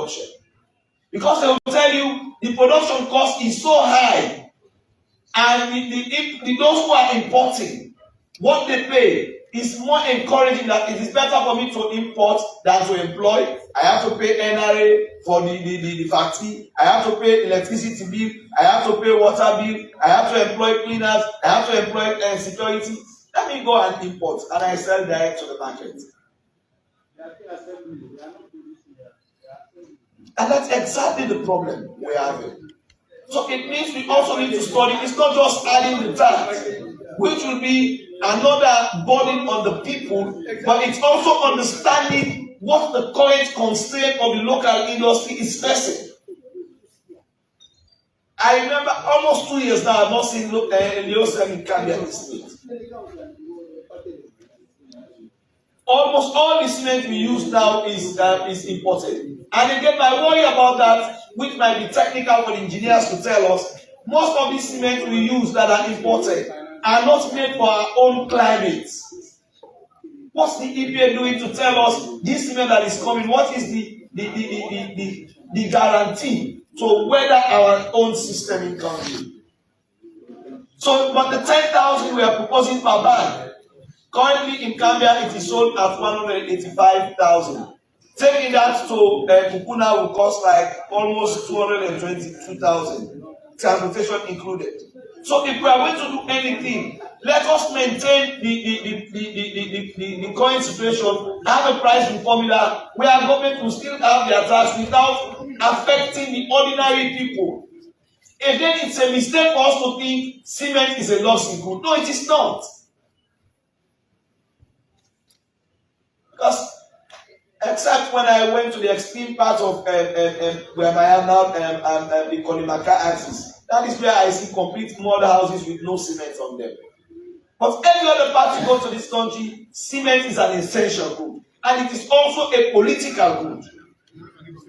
production. Because they will tell you the production cost is so high, and those who are importing, what they pay is more encouraging that it is better for me to import than to employ. I have to pay NRA for the factory. I have to pay electricity bill. I have to pay water bill. I have to employ cleaners. I have to employ security. Let me go and import, and I sell direct to the market. And that's exactly the problem we are having. So it means we also need to study. It's not just adding the tax, which will be another burden on the people, but it's also understanding what the current constraint of the local industry is facing. I remember almost 2 years now, I've not seen Leosem in Kambia this week. Almost all the cement we use now is imported. And again, my worry about that, which might be technical for the engineers to tell us, most of the cement we use that are imported are not made for our own climate. What's the EPA doing to tell us this cement that is coming? What is the guarantee to weather our own system in country? So, but the 10,000 we are proposing per bag, currently in Gambia it is sold at 185,000. Taking that to Kukuna will cost like almost 222,000, transportation included. So if we are going to do anything, let us maintain the current situation, have a pricing formula where government will still have their tax without affecting the ordinary people. Again, it's a mistake for us to think cement is a luxury good. No, it is not. Because except when I went to the extreme part of where I am now, the Kolimaka axis. That is where I see complete mud houses with no cement on them. But every other part you go to this country, cement is an essential good. And it is also a political good.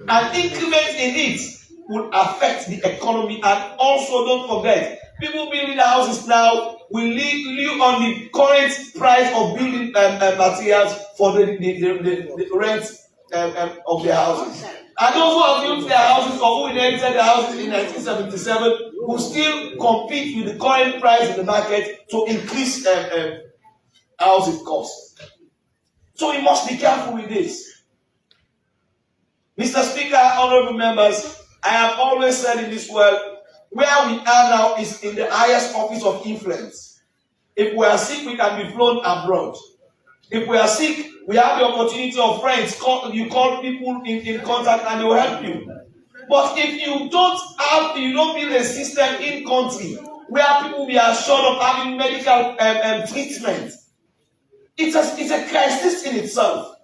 An increment in it will affect the economy. And also, don't forget, people building houses now will live on the current price of building materials for the rent of their houses. And those who have built their houses or who inherited their houses in 1977 will still compete with the current price in the market to increase housing costs. So we must be careful with this. Mr. Speaker, honorable members, I have always said in this world, where we are now is in the highest office of influence. If we are sick, we can be flown abroad. If we are sick, we have the opportunity of friends. You call people in contact and they will help you. But if you don't build a system in country where people be assured of having medical treatment, it's a crisis in itself.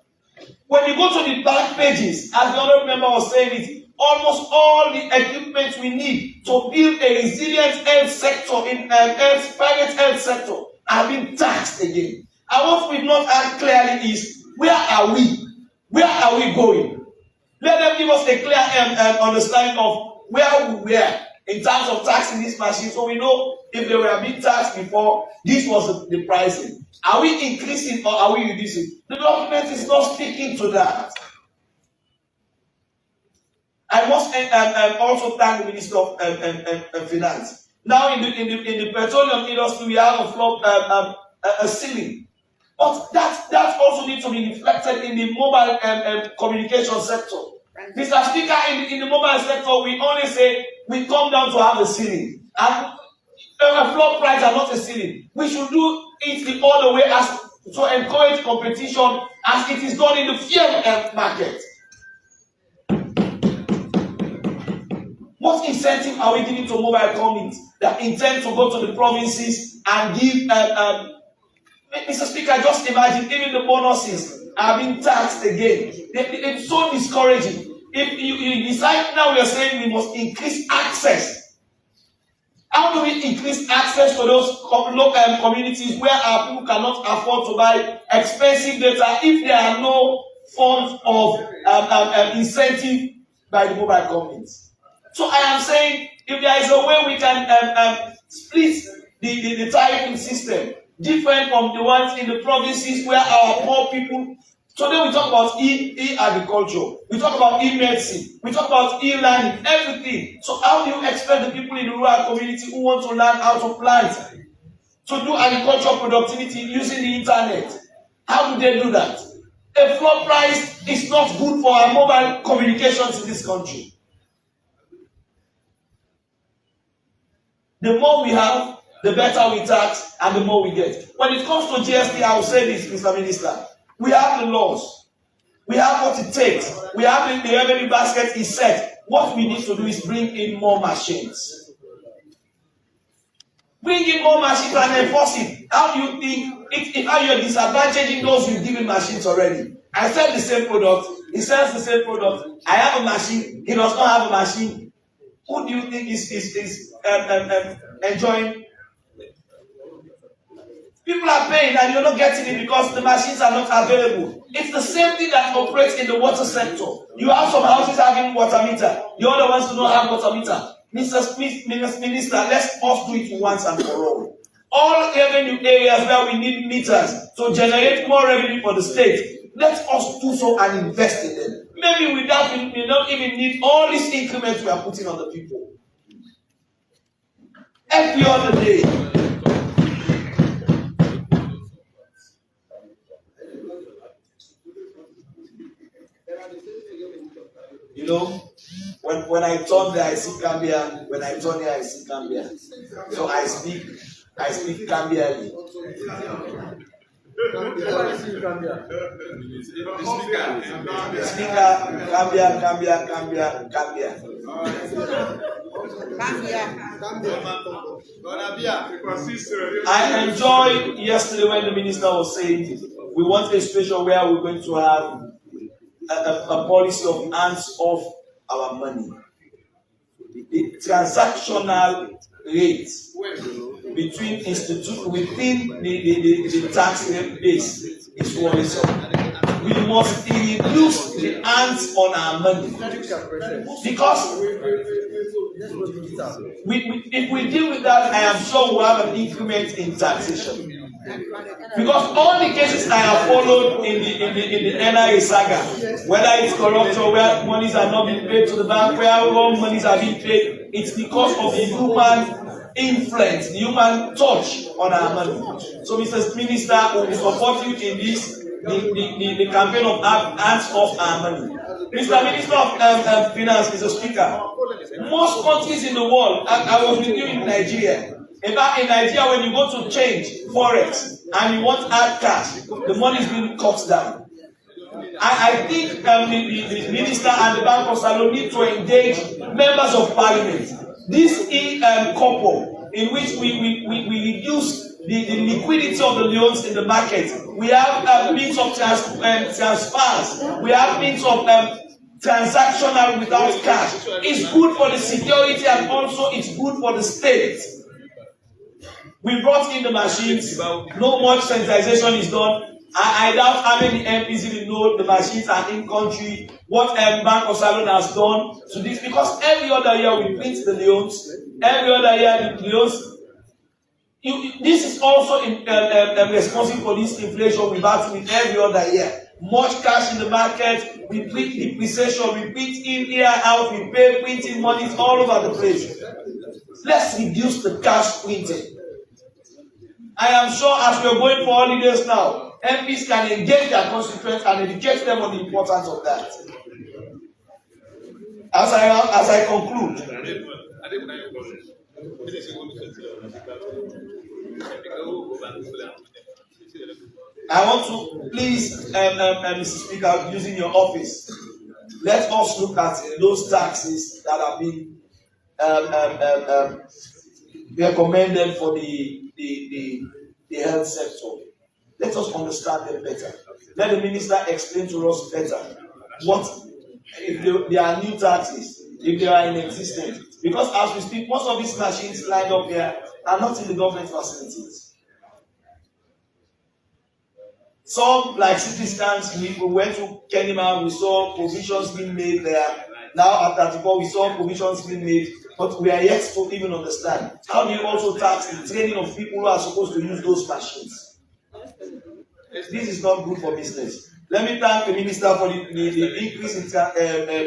When you go to the back pages, as the other member was saying it, almost all the equipment we need to build a resilient health sector in private health sector are being taxed again. And what we've not heard clearly is, where are we? Where are we going? Let them give us a clear understanding of where we were in terms of taxing this machine, so we know if they were being taxed before, this was the pricing. Are we increasing or are we reducing? The document is not speaking to that. I must also thank the Minister of Finance. Now in the petroleum industry, we have a ceiling. But that also needs to be reflected in the mobile communication sector. Mr. Speaker, in the mobile sector, we only say we come down to have a ceiling. And a floor price are not a ceiling. We should do it the other way as to encourage competition as it is done in the fuel market. What incentive are we giving to mobile companies that intend to go to the provinces and give Mr. Speaker, just imagine, even the bonuses are being taxed again. It's so discouraging. If you decide now, we are saying we must increase access. How do we increase access to those local communities where our people cannot afford to buy expensive data if there are no forms of incentive by the mobile companies? So I am saying, if there is a way we can split the tariffing system, different from the ones in the provinces where our poor people Today we talk about e-agriculture, we talk about e-medicine, we talk about e-learning, everything. So how do you expect the people in the rural community who want to learn how to plant, to do agricultural productivity using the internet? How do they do that? A floor price is not good for our mobile communications in this country. The more we have, the better we tax and the more we get. When it comes to GST, I will say this, Mr. Minister. We have the laws. We have what it takes. We have the revenue basket is set. What we need to do is bring in more machines. Bring in more machines and enforce it. How do you think, if you're disadvantaging those you've given machines already? I sell the same product. He sells the same product. I have a machine. He does not have a machine. Who do you think is enjoying? People are paying and you're not getting it because the machines are not available. It's the same thing that operates in the water sector. You have some houses having water meter. The other ones do not have water meter. Mr. Minister, let's us do it once and for all. All revenue areas where we need meters to generate more revenue for the state, let us do so and invest in them. Maybe with that, we don't even need all these increments we are putting on the people. Every other day. You know, when I turn there, I see Cambia. When I turn here, I see Cambia. So I speak Cambiali. The speaker, Cambia. I enjoyed yesterday when the minister was saying we want a situation where we're going to have a policy of hands off our money. The transactional rate between within the tax rate base is worrisome. We must reduce the hands on our money because if we deal with that, I am sure we'll have an increment in taxation. Because all the cases I have followed in the NRA saga, whether it's corruption, where monies are not being paid to the bank, where wrong monies are being paid, it's because of the human influence, the human touch on our money. So, Mr. Minister, we support you in this, the campaign of hands off our money. Mr. Minister of Finance, Mr. Speaker, most countries in the world, I was with you in Nigeria. In fact, in Nigeria, when you go to change forex and you want hard cash, the money is being cut down. I think the minister and the Bank of Salon need to engage members of parliament. This couple in which we reduce the liquidity of the loans in the market. We have means of transfers. We have means of transactional without cash. It's good for the security and also it's good for the state. We brought in the machines. No much sensitization is done. I doubt how many MPs even know the machines are in country. What Bank of Salon has done to this, because every other year we print the loans. Every other year the loans. This is also responsible for this inflation we've had with every other year. Much cash in the market. We print depreciation. We print in here out. We pay printing monies all over the place. Let's reduce the cash printing. I am sure as we are going for holidays now, MPs can engage their constituents and educate them on the importance of that. As I conclude, I want to please, Mr. Speaker, using your office, let us look at those taxes that have been recommended for the health sector. Let us understand them better. Let the minister explain to us better what if there are new taxes, if they are in existence. Because as we speak, most of these machines lined up here are not in the government facilities. Some, like CT scans, we went to Kenima, we saw provisions being made there. Now at 34, we saw provisions being made, but we are yet to even understand. How do you also tax the training of people who are supposed to use those machines? This is not good for business. Let me thank the minister for the increase in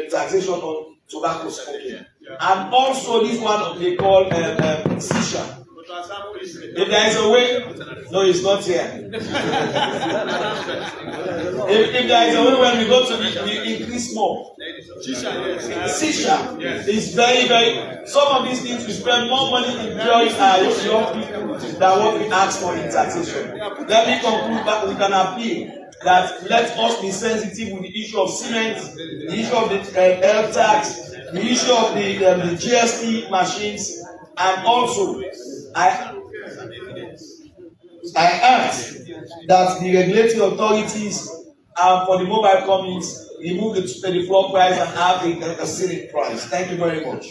taxation on tobacco smoking. And also this one they call Sisha. If there is a way, no, it's not here. if there is a way when we go to we increase more. Sisha is very, very. Some of these things we spend more money in enjoying our young people than what we ask for in taxation. Let me conclude that we can appeal that let us be sensitive with the issue of cement, the issue of the health tax, the issue of the GST machines, and also I ask that the regulatory authorities for the mobile companies remove the floor price and have a ceiling price. Thank you very much.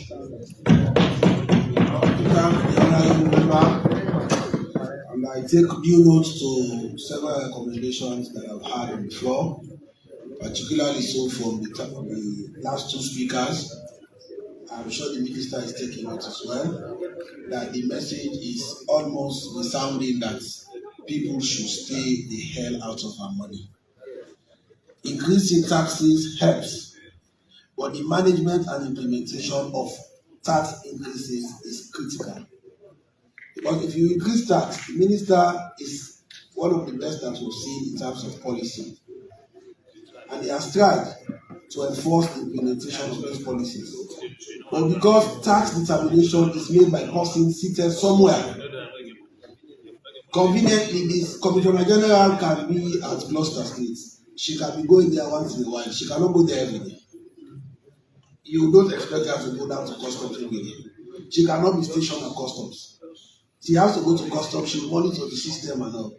And I take due note to several recommendations that I've had on the floor, particularly so from the last two speakers. I'm sure the minister is taking note as well, that the message is almost resounding that people should stay the hell out of our money. Increasing taxes helps, but the management and implementation of tax increases is critical. Because if you increase tax, the minister is one of the best that we've seen in terms of policy. And he has tried to enforce the implementation of those policies. But because tax determination is made by person seated somewhere, conveniently, this Commissioner General can be at Gloucester State. She can be going there once in a while. She cannot go there every day. You don't expect her to go down to customs every day. She cannot be stationed at customs. She has to go to customs. She will monitor the system and all.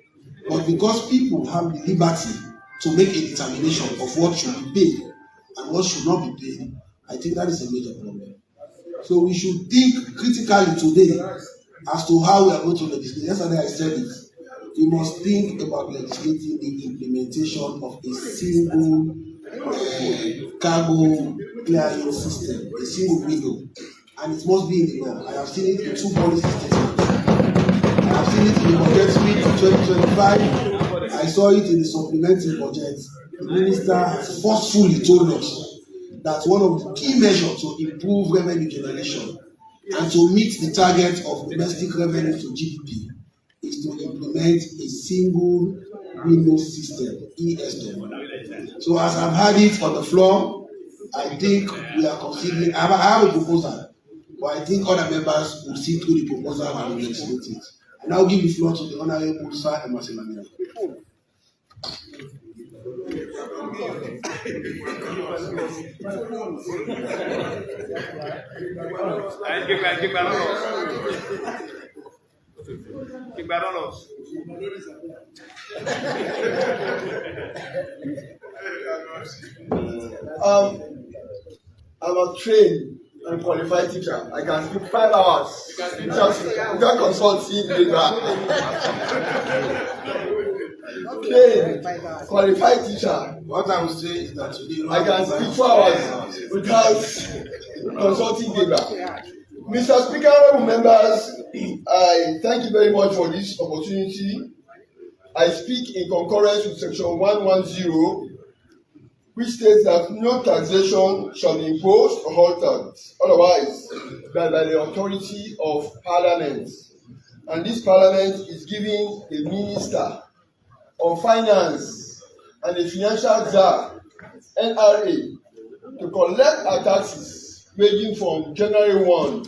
But because people have the liberty to make a determination of what should be paid and what should not be paid, I think that is a major problem. So we should think critically today as to how we are going to legislate. Yesterday I said it. We must think about legislating the implementation of a single cargo clearing system, a single window, and it must be in the law. I have seen it in two policy statements. I have seen it in the budget speech for 2025. I saw it in the supplementary budget. The minister has forcefully told us that one of the key measures to improve revenue generation and to meet the target of domestic revenue to GDP is to implement a single window system, ESW. So as I've had it on the floor, I think we are considering, I have a proposal, but I think other members will see through the proposal and will legislate it. And I'll give the floor to the Honorable Sir Emerson Manuel. I'm a trained and qualified teacher. I can speak 5 hours without consulting the trained, qualified teacher. What I would say is that today I can speak 2 hours without consulting data. Mr. Speaker, honorable members, I thank you very much for this opportunity. I speak in concurrence with Section 110, which states that no taxation shall be imposed or altered, otherwise than by the authority of Parliament. And this Parliament is giving the Minister of Finance and the Financial Czar, NRA, to collect our taxes ranging from January 1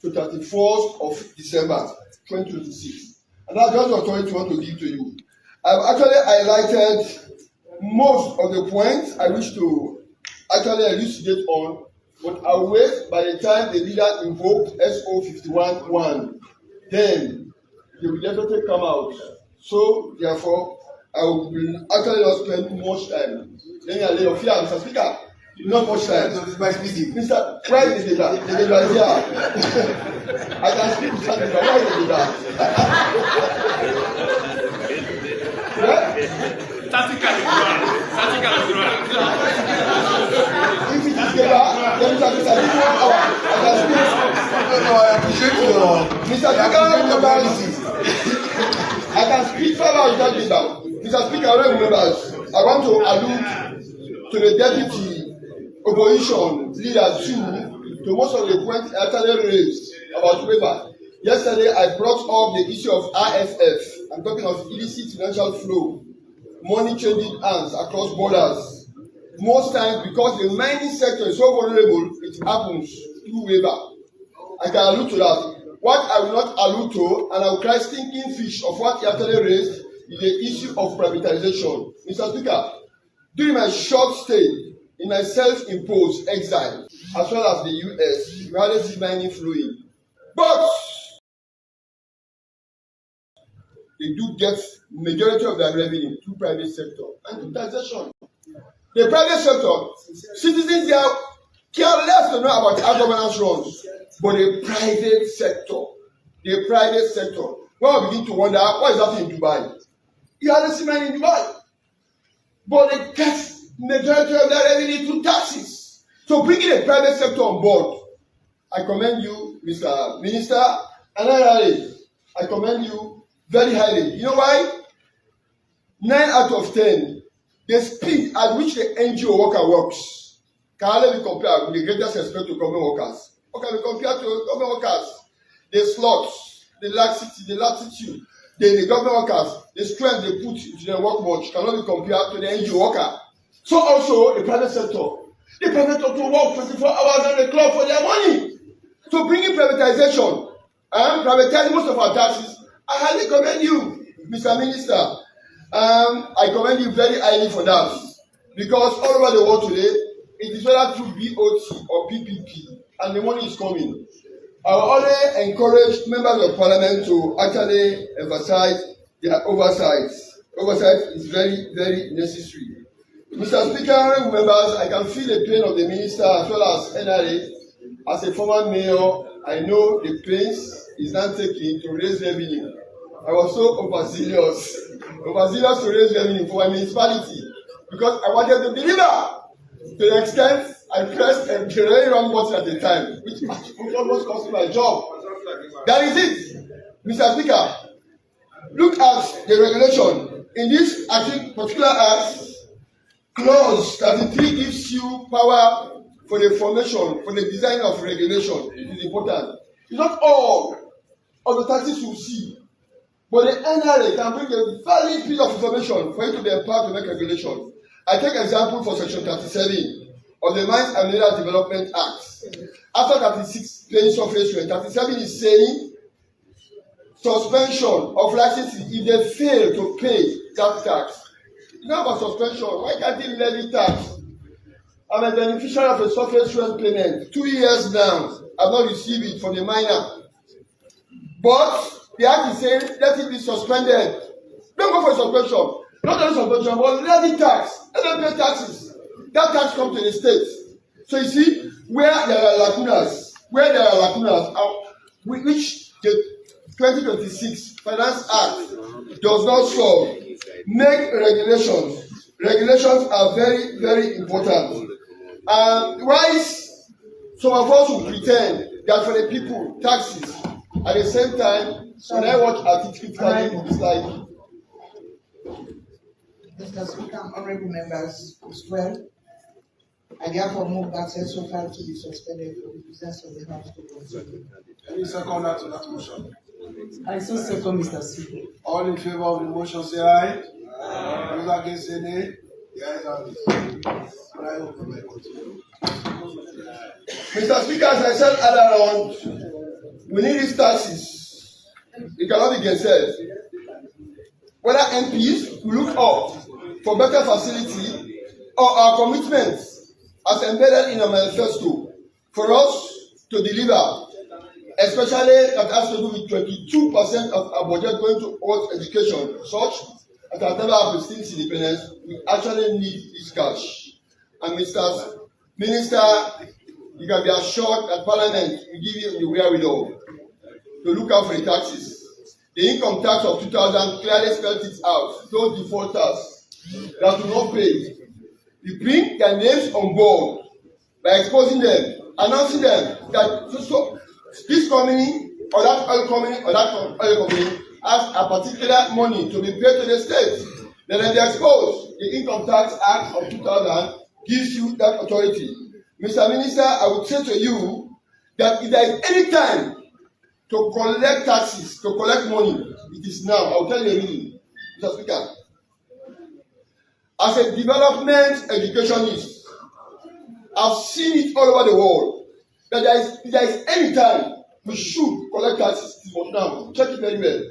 to 31st of December 2026. And that's just the authority I want to give to you. I've actually highlighted most of the points I wish to actually elucidate on, but I'll wait by the time the leader invoked SO 51-1. Then they will definitely come out. So therefore, I will actually not spend much time. Then I lay your fear, Mr. Speaker. Not much time. Mr. Where is the data? The data is here. I can speak to Mr. Data. Where is the data? If it is data, then Mr. Speaker, give me 1 hour. I can speak. No, I appreciate your Mr. Speaker, I can speak 5 hours without data. Mr. Speaker, honorable members, I want to allude to the deputy opposition leader too, to most of the points actually raised about waiver. Yesterday, I brought up the issue of RFF. I'm talking of illicit financial flow, money changing hands across borders. Most times, because the mining sector is so vulnerable, it happens through waiver. I can allude to that. What I will not allude to, and I will cry stinking fish of what he actually raised, is the issue of privatization. Mr. Speaker, during my short stay in my self-imposed exile, as well as the US, we hardly see mining flowing. But they do get majority of their revenue through private sector and privatization. The private sector, citizens there care less to know about how governance runs, but the private sector, when we begin to wonder what is happening in Dubai. You hardly see money in Dubai, but they get majority of their revenue through taxes. So bringing the private sector on board, I commend you, Mr. Minister, and I commend you very highly. You know why? 9 out of 10, the speed at which the NGO worker works can hardly be compared with the greatest respect to government workers. What can be compared to government workers? The slots, the laxity, the latitude, the government workers, the strength they put into their work much cannot be compared to the NGO worker. So also the private sector. The private sector work 24 hours on the clock for their money. So bringing privatization and privatizing most of our taxes, I highly commend you, Mr. Minister. I commend you very highly for that, because all over the world today, it is whether through BOT or PPP, and the money is coming. I will only encourage members of parliament to actually emphasize their oversight. Oversight is very, very necessary. Mr. Speaker, honorable members, I can feel the pain of the minister as well as NRA. As a former mayor, I know the pains is not taking to raise revenue. I was so overzealous to raise revenue for my municipality, because I wanted to deliver to the extent I pressed a very wrong button at the time, which almost cost me my job. That is it. Mr. Speaker, look at the regulation. In this particular act, clause 33 gives you power for the formation, for the design of regulation. It is important. It's not all of the taxes you see, but the NRA can bring a valid piece of information for you to be empowered to make regulation. I take example for section 37 of the Mines and Minerals Development Act. After 36 paying surface rent, 37 is saying suspension of licenses if they fail to pay that tax. It's not about suspension. Why can't they levy tax? I'm a beneficiary of a surface rent payment. 2 years now, I've not received it from the miner. But the act is saying let it be suspended. Don't go for suspension. Not only suspension, but levy tax. Let them pay taxes. That tax comes to the state. So you see, where there are lacunas, which the 2026 Finance Act does not solve, make regulations. Regulations are very, very important. Why some of us will pretend that for the people, taxes, at the same time, when I watch artificially, it's like. Mr. Speaker, honorable members, as well, I therefore move that so far to be suspended for the business of the House to continue. Any seconder to that motion? I so second, Mr. Speaker. All in favor of the motion say aye. Those against say nay. The ayes have it. Can I open my continue? Mr. Speaker, as I said earlier on, we need these taxes. It cannot be gainsaid. Whether MPs will look up for better facility or our commitments as embedded in our manifesto for us to deliver, especially that has to do with 22% of our budget going towards education, such that has never have received independence. We actually need this cash. And Mr. Minister, you can be assured that Parliament will give you the wherewithal to look out for the taxes. The income tax of 2000 clearly spelled it out. Those defaulters that do not pay, we bring their names on board by exposing them, announcing them that this company or that oil company or that oil company has a particular money to be paid to the state. Then they expose the Income Tax Act of 2000 gives you that authority. Mr. Minister, I would say to you that if there is any time to collect taxes, to collect money, it is now. I will tell you a reason, Mr. Speaker. As a development educationist, I've seen it all over the world that if there is any time we should collect taxes, it is now. Check it very well.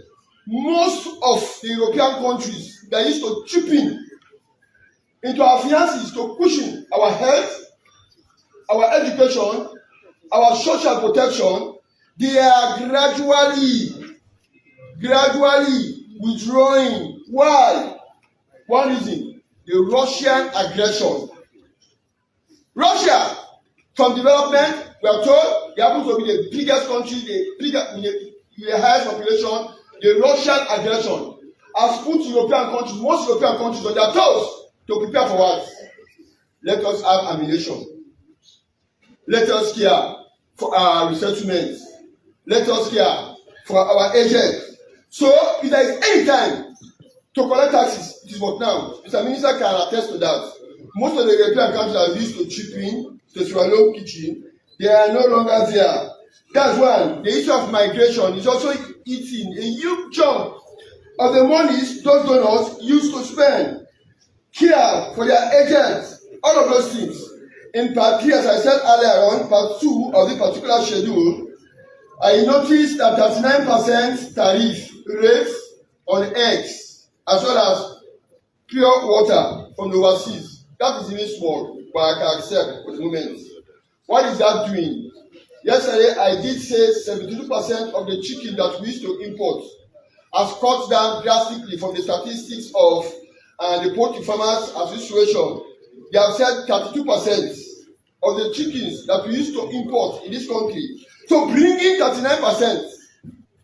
Most of the European countries that used to chip in into our finances to cushion our health, our education, our social protection, they are gradually withdrawing. Why? One reason, the Russian aggression. Russia, from development, we are told they happen to be the biggest country, the highest population. The Russian aggression has put European countries, most European countries, on their toes to prepare for what? Let us have ammunition. Let us care for our resettlement. Let us care for our agents. So, if there is any time to collect taxes, it is but now. Mr. Minister can attest to that. Most of the European countries are used to chip in, to swallow kitchen. They are no longer there. That's one. The issue of migration is also eating a huge chunk of the monies those donors used to spend. Care for their agents, all of those things. In part 3, as I said earlier on, part 2 of the particular schedule, I noticed that 39% tariff rates on eggs, as well as pure water from the overseas. That is even small, but I can accept for the moment. What is that doing? Yesterday, I did say 72% of the chicken that we used to import has cut down drastically from the statistics of the poultry farmers association. They have said 32% of the chickens that we used to import in this country. So bringing 39%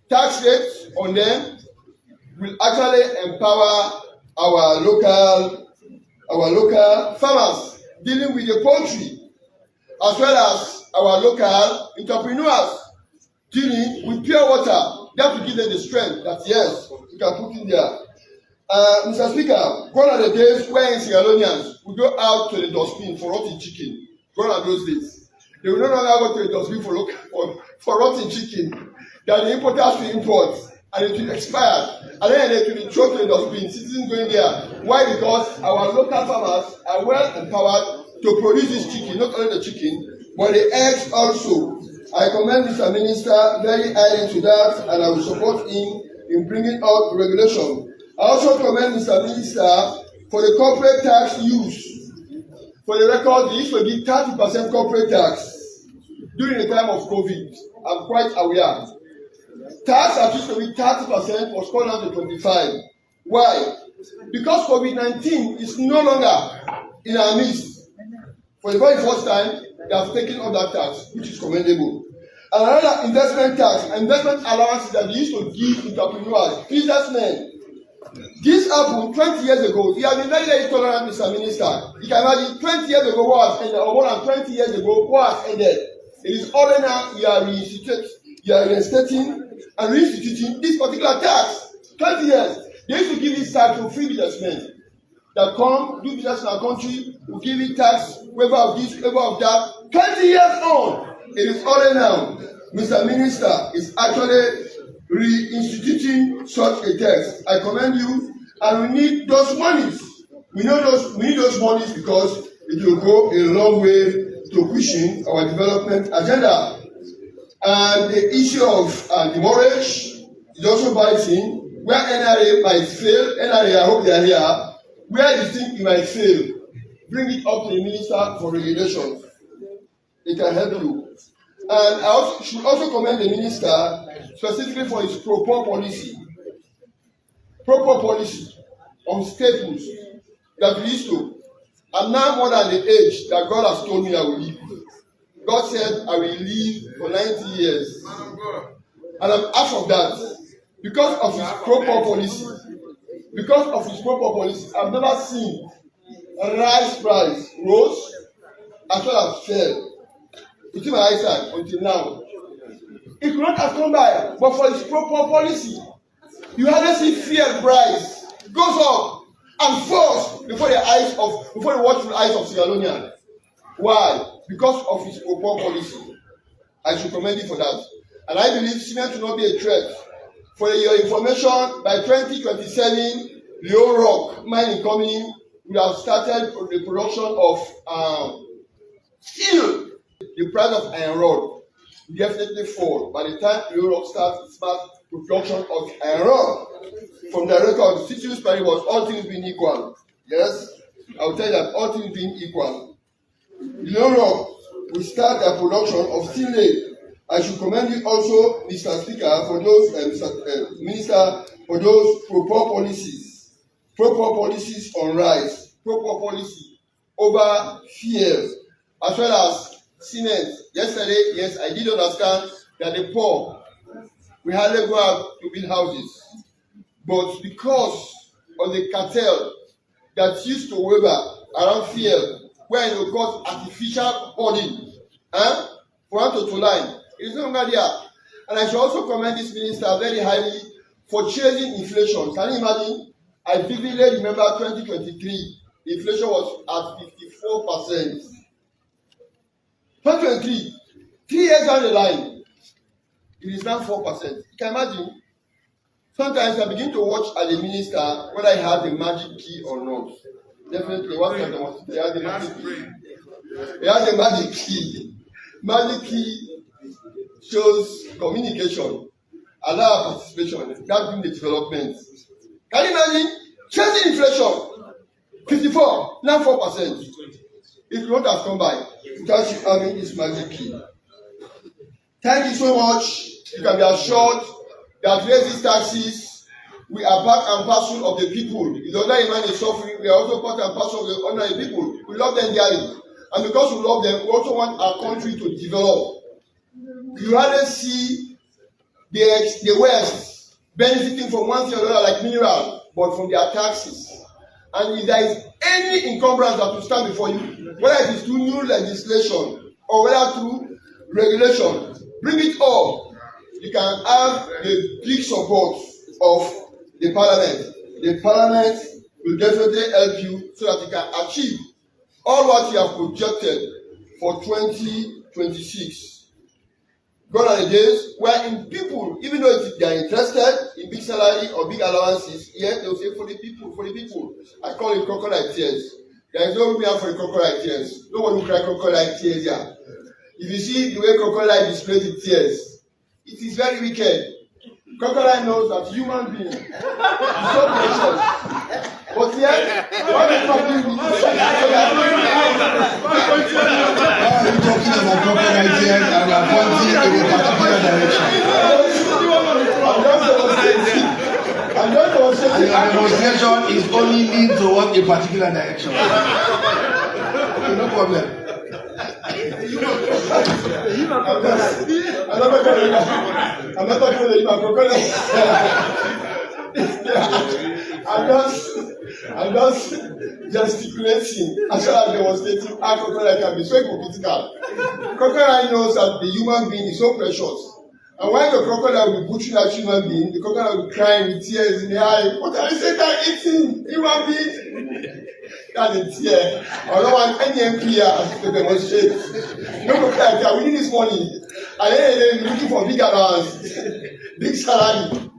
tax rates on them will actually empower our local farmers dealing with the poultry, as well as our local entrepreneurs dealing with pure water. They have to give them the strength that yes, we can put in there. Mr. Speaker, gone are the days where Sierra Leoneans would go out to the dustbin for rotten chicken. Gone are those days. They will no longer go to the dustbin for rotten chicken that the importers will import, and it will expire, and then they will be thrown to the dustbin. Citizens going there. Why? Because our local farmers are well empowered to produce this chicken, not only the chicken, but the eggs also. I commend Mr. Minister very highly to that, and I will support him in bringing out regulation. I also commend Mr. Minister for the corporate tax use. For the record, he used to give 30% corporate tax during the time of COVID. I'm quite aware. Tax that used to be 30% was called down to 25%. Why? Because COVID-19 is no longer in our midst. For the very first time, they have taken on that tax, which is commendable. And another investment tax, investment allowances that they used to give entrepreneurs, businessmen. This happened 20 years ago. He has been very, very tolerant, Mr. Minister. You can imagine 20 years ago what has ended, or more than 20 years ago what has ended. It is only now you are reinstating and reinstituting this particular tax. 20 years. They used to give this tax to free businessmen that come, do business in our country, will give it tax, waiver of this, waiver of that. 20 years on, it is only now. Mr. Minister is actually reinstituting such a tax. I commend you, and we need those monies. We need those monies because it will go a long way to pushing our development agenda. And the issue of the mortgage is also biting. Where NRA might fail, NRA, I hope they are here. Where you think you might fail, bring it up to the Minister for Regulation. It can help you. And I should also commend the Minister specifically for his proper policy on staples that we used to. I'm now more than the age that God has told me I will live. God said I will live for 90 years. And I'm out of that. Because of his proper policy. I've never seen a rice price rose as well as fell. It's in my eyesight until now. It could not have come by, but for his proper policy. You hardly see fuel price goes up and forced before the watchful eyes of Sierra Leonean. Why? Because of his poor policy. I should commend him for that. And I believe cement will not be a threat. For your information, by 2027, Leo Rock mining company will have started the production of steel. The price of iron rod will definitely fall by the time Leo Rock starts its mass production of iron rod. From the record, Citrus Perry was all things being equal. Yes, I will tell you that all things being equal. Leo Rock will start their production of steel leg. I should commend you also, Mr. Speaker, for those, Minister, for those proper policies on rice, proper policy over fuel, as well as cement. Yesterday, yes, I did understand that the poor we hardly go out to build houses, but because of the cartel that used to waver around fuel, where it will cause artificial burden, for one to line. It is no longer there. And I should also commend this minister very highly for chasing inflation. Can you imagine? I vividly remember 2023, inflation was at 54%. 2023, 3 years down the line, it is now 4%. You can imagine? Sometimes I begin to watch as a minister whether he has the magic key or not. Definitely, one of them was he has the magic key. He has the magic key. Magic key shows communication, allow participation, that brings the development. Can you imagine? Chasing inflation, 54, now 4%. It will not have come by without you having this magic key. Thank you so much. You can be assured that raising taxes, we are part and parcel of the people. If the other man is suffering, we are also part and parcel of the ordinary people. We love them dearly. And because we love them, we also want our country to develop. You hardly see the West benefiting from one thing or another like mineral, but from their taxes. And if there is any encumbrance that will stand before you, whether it is through new legislation or whether through regulation, bring it up. You can have the big support of the parliament. The parliament will definitely help you so that you can achieve all what you have projected for 2026. Gone are the days where people, even though they are interested in big salary or big allowances, yet they will say for the people, for the people. I call it crocodile tears. There is no room here for the crocodile tears. No one will cry crocodile tears here. If you see the way crocodile displays its tears, it is very wicked. Crocodile knows that human being is so precious. But yet, what is happening with the Why are you talking about crocodile tears and you are pointing in a particular direction? I'm just demonstrating. And your demonstration is only lead toward a particular direction. Okay, no problem. I'm not talking about crocodile. I'm just gesticulating as well as demonstrating how crocodile can be so hypocritical. Crocodile knows that the human being is so precious. And when the crocodile will be butchering that human being, the crocodile will be crying with tears in the eye. What are you saying that eating human being? That's a tear. I don't want any MP here to demonstrate. No crocodile, we need this money. And then they're looking for big allowance, big salary.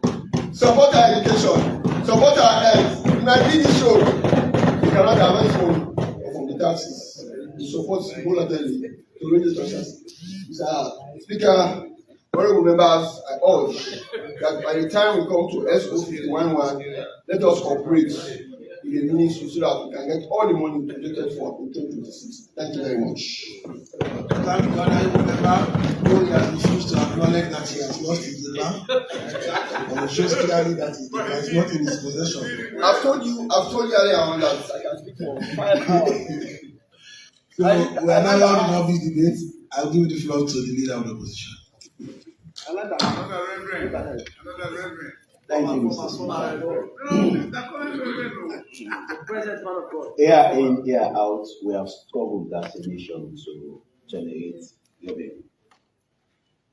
Support our education, support our health. In my this show, we cannot have any phone from the taxes. We support voluntarily to raise the taxes. Mr. Speaker, honorable members, I urge that by the time we come to SO 51-1, let us cooperate with the ministry so that we can get all the money projected for in 2026. Thank you very much. Thank you, honorable member. Though he has refused to acknowledge that he has lost his paper, and it shows clearly that his paper is not in his possession. I've told you earlier on that I can speak for 5 hours. So we are now allowed in this debate. I'll give the floor to the leader of the opposition. Another reverend. Thank you, Mr. Speaker. Year in, year out, we have struggled as a nation to generate revenue.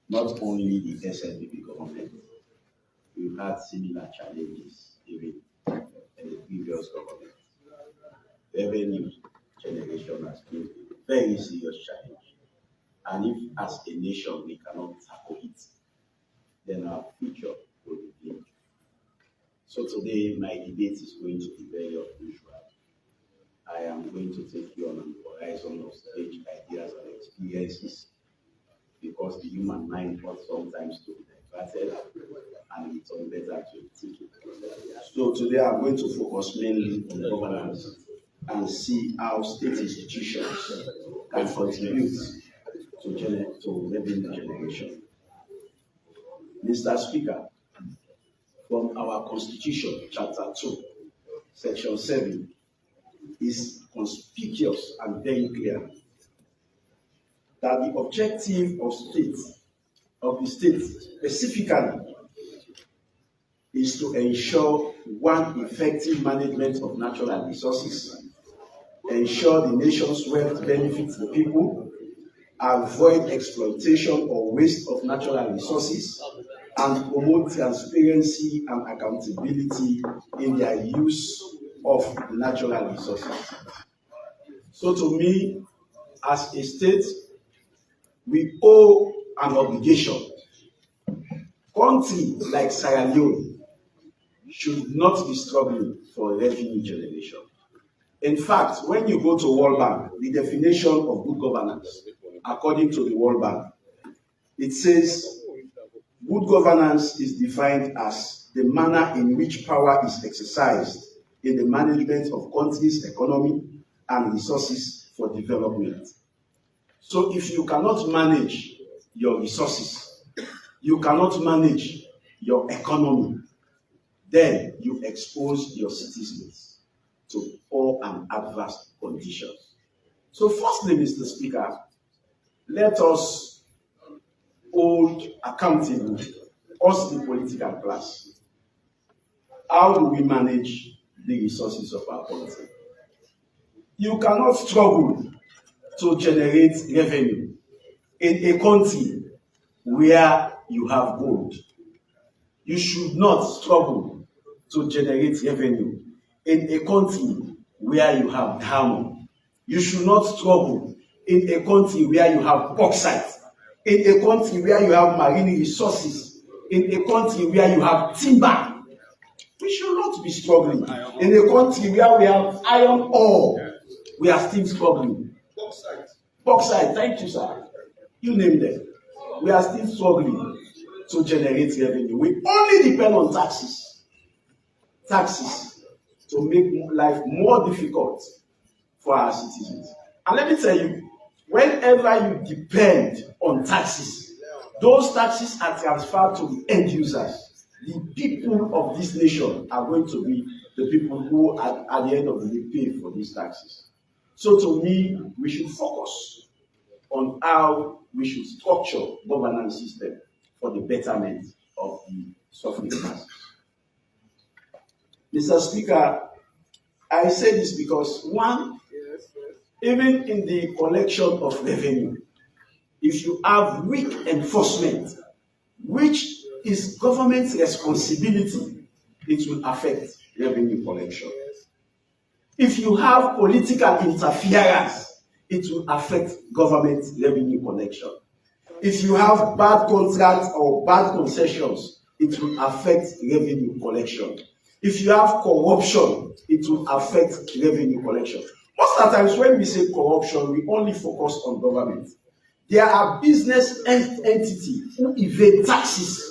Not only the SNDP government, we've had similar challenges even in the previous government. revenue generation has been a very serious challenge. And if as a nation we cannot tackle it, then our future will be dim. So today my debate is going to be very unusual. I am going to take you on an horizon of strange ideas and experiences because the human mind wants sometimes to be diverted and it's on better to think it. So today I'm going to focus mainly on governance and see how state institutions can contribute to revenue generation. Mr. Speaker, from our Constitution, Chapter 2, Section 7, is conspicuous and very clear that the objective of the state specifically is to ensure one effective management of natural resources, ensure the nation's wealth benefits the people, avoid exploitation or waste of natural resources, and promote transparency and accountability in their use of natural resources. So to me, as a state, we owe an obligation. Country like Sierra Leone should not be struggling for revenue generation. In fact, when you go to World Bank, the definition of good governance, according to the World Bank, it says good governance is defined as the manner in which power is exercised in the management of country's economy and resources for development. So if you cannot manage your resources, you cannot manage your economy, then you expose your citizens to poor and adverse conditions. So firstly, Mr. Speaker, let us hold accountable us, the political class. How do we manage the resources of our country? You cannot struggle to generate revenue in a country where you have gold. You should not struggle to generate revenue in a country where you have diamond. You should not struggle in a country where you have bauxite, in a country where you have marine resources, in a country where you have timber. We should not be struggling. In a country where we have iron ore, we are still struggling. Bauxite, thank you, sir. You name them. We are still struggling to generate revenue. We only depend on taxes. Taxes to make life more difficult for our citizens. And let me tell you, whenever you depend on taxes, those taxes are transferred to the end users. The people of this nation are going to be the people who at the end of the day pay for these taxes. So to me, we should focus on how we should structure governance system for the betterment of the suffering masses. Mr. Speaker, I say this because one, even in the collection of revenue, if you have weak enforcement, which is government's responsibility, it will affect revenue collection. If you have political interference, it will affect government revenue collection. If you have bad contracts or bad concessions, it will affect revenue collection. If you have corruption, it will affect revenue collection. Most of the times when we say corruption, we only focus on government. There are business entities who evade taxes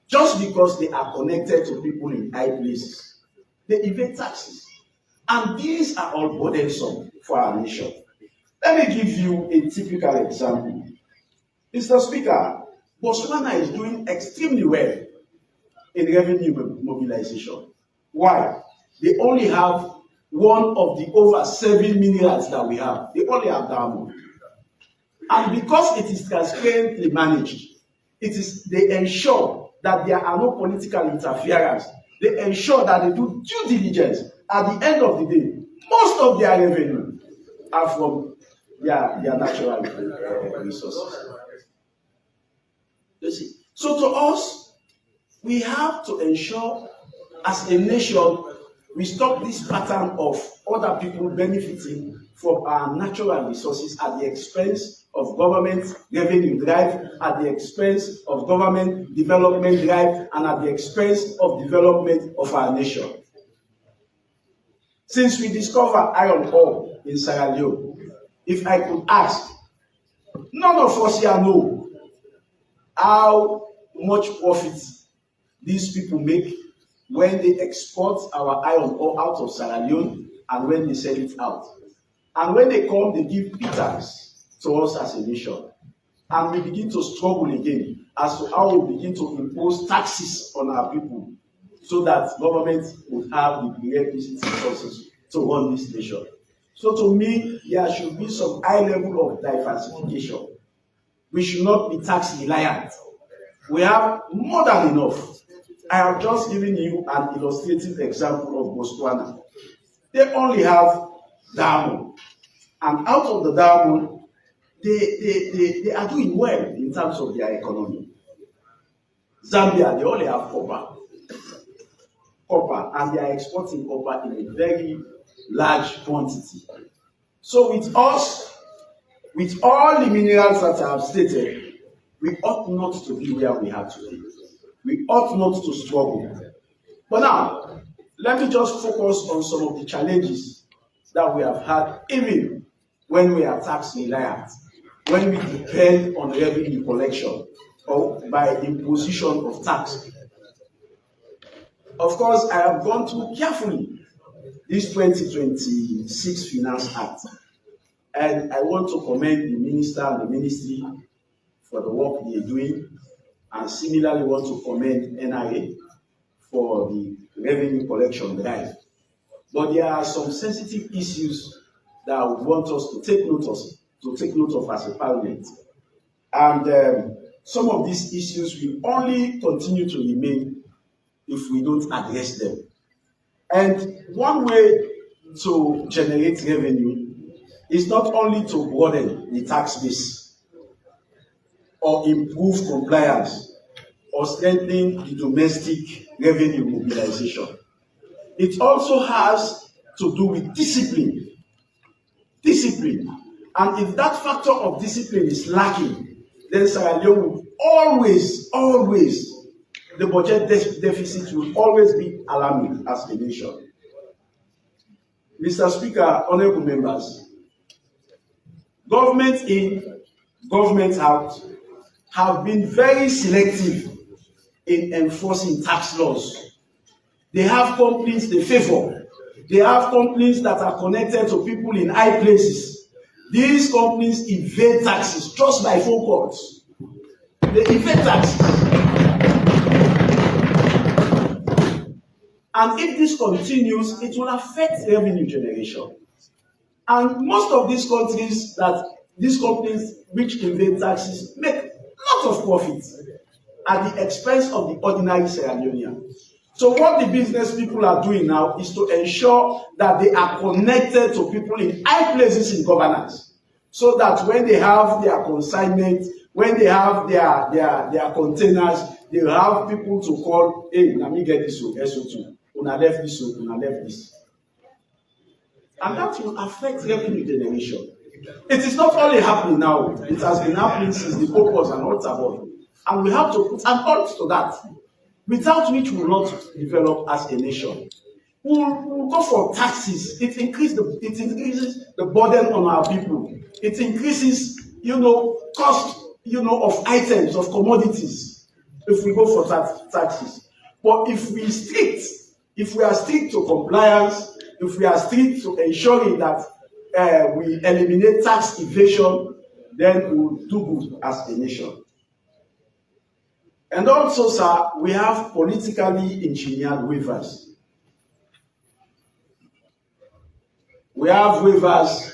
just because they are connected to people in high places. They evade taxes. And these are all burdensome for our nation. Let me give you a typical example. Mr. Speaker, Botswana is doing extremely well in revenue mobilization. Why? They only have one of the over 7 minerals that we have. They only have diamond. And because it is transparently managed, they ensure that there are no political interference. They ensure that they do due diligence. At the end of the day, most of their revenue are from their natural resources. You see? So to us, we have to ensure as a nation we stop this pattern of other people benefiting from our natural resources at the expense of government revenue drive, at the expense of government development drive, and at the expense of development of our nation. Since we discovered iron ore in Sierra Leone, if I could ask, none of us here know how much profit these people make when they export our iron ore out of Sierra Leone and when they sell it out. And when they come, they give pittance to us as a nation. And we begin to struggle again as to how we begin to impose taxes on our people so that government would have the requisite resources to run this nation. So to me, there should be some high level of diversification. We should not be tax reliant. We have more than enough. I have just given you an illustrative example of Botswana. They only have diamond. And out of the diamond, they are doing well in terms of their economy. Zambia, they only have copper, and they are exporting copper in a very large quantity. So with us, with all the minerals that I have stated, we ought not to be where we are today. We ought not to struggle. But now, let me just focus on some of the challenges that we have had, even when we are tax reliant, when we depend on revenue collection or by imposition of tax. Of course, I have gone through carefully this 2026 Finance Act, and I want to commend the minister and the ministry for the work they are doing, and similarly want to commend NIA for the revenue collection drive. But there are some sensitive issues that I would want us to take note of as a parliament. And some of these issues will only continue to remain if we don't address them. And one way to generate revenue is not only to broaden the tax base or improve compliance or strengthen the domestic revenue mobilization. It also has to do with discipline. And if that factor of discipline is lacking, then Sierra Leone will always, the budget deficit will always be alarming as a nation. Mr. Speaker, honorable members, government in, government out have been very selective in enforcing tax laws. They have companies they favor. They have companies that are connected to people in high places. These companies evade taxes just by phone calls. They evade taxes. And if this continues, it will affect revenue generation. And most of these countries these companies which evade taxes make lots of profits at the expense of the ordinary Sierra Leonean. So what the business people are doing now is to ensure that they are connected to people in high places in governance, so that when they have their consignment, when they have their containers, they will have people to call, hey, let me get this SO2, una left this, una left this. And that will affect revenue generation. It is not only happening now, it has been happening since the Pope was an altar boy. And we have to put an halt to that, without which we will not develop as a nation. We'll go for taxes. It increases the burden on our people. It increases, cost, of items, of commodities, if we go for taxes. But if we are strict to compliance, if we are strict to ensuring that we eliminate tax evasion, then we will do good as a nation. And also, sir, we have politically engineered waivers. We have waivers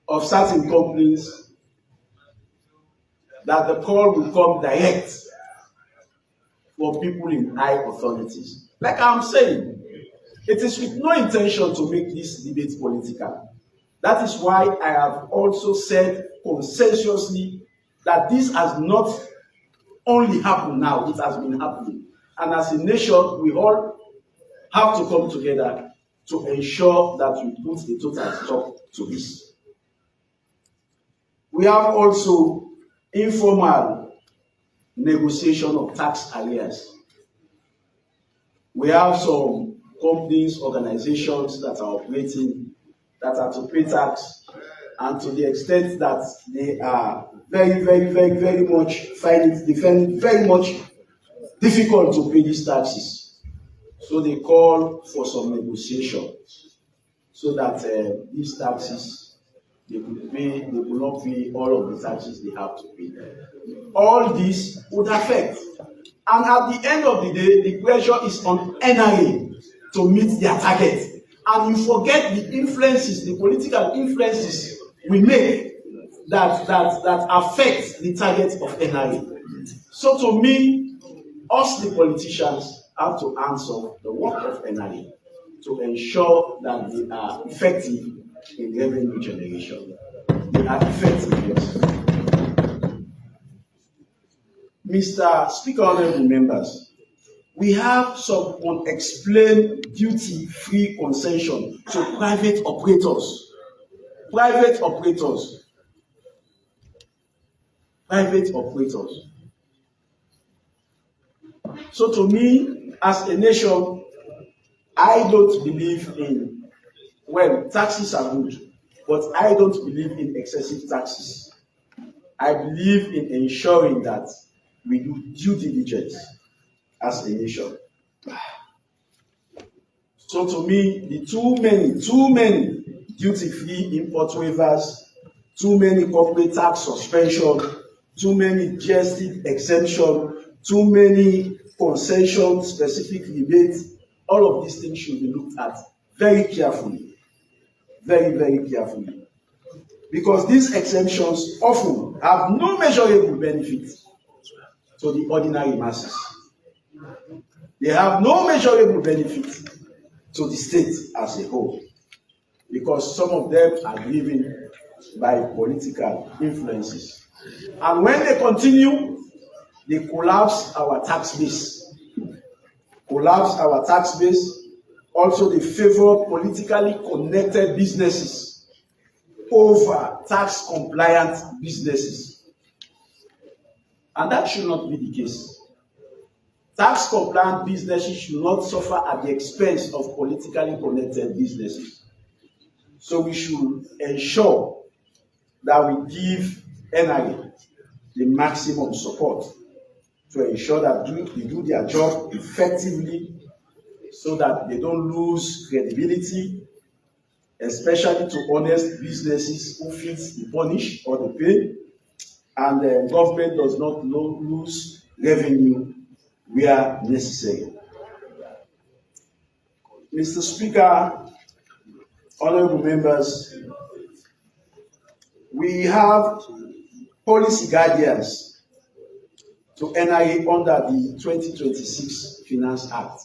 of certain companies that the call will come direct for people in high authorities. Like I'm saying, it is with no intention to make this debate political. That is why I have also said consensuously that this has not only happened now, it has been happening. And as a nation, we all have to come together to ensure that we put a total stop to this. We have also informal negotiation of tax arrears. We have some companies, organizations that are operating, that are to pay tax, and to the extent that they are very much find it very much difficult to pay these taxes. So they call for some negotiation so that these taxes, they will not pay all of the taxes they have to pay. All this would affect. And at the end of the day, the pressure is on NRA to meet their target. And you forget the influences, the political influences we make that affect the target of NRA. So to me, us the politicians have to answer the work of NRA to ensure that they are effective in revenue generation. They are effective, yes. Mr. Speaker, honorable members, we have some unexplained duty-free concession to private operators. Private operators. So to me, as a nation, I don't believe in, well, taxes are good, but I don't believe in excessive taxes. I believe in ensuring that we do due diligence as a nation. So to me, the too many duty-free import waivers, too many corporate tax suspension, too many GST exemption, too many concession specific rebates, all of these things should be looked at very carefully, very carefully. Because these exemptions often have no measurable benefit to the ordinary masses. They have no measurable benefit to the state as a whole, because some of them are driven by political influences. And when they continue, they collapse our tax base. Also, they favor politically connected businesses over tax compliant businesses. And that should not be the case. Tax compliant businesses should not suffer at the expense of politically connected businesses. So we should ensure that we give NRA the maximum support to ensure that they do their job effectively, so that they don't lose credibility, especially to honest businesses who fit the punish or the pay, and the government does not lose revenue where necessary. Mr. Speaker, honorable members, we have policy guardians to NIA under the 2026 Finance Act.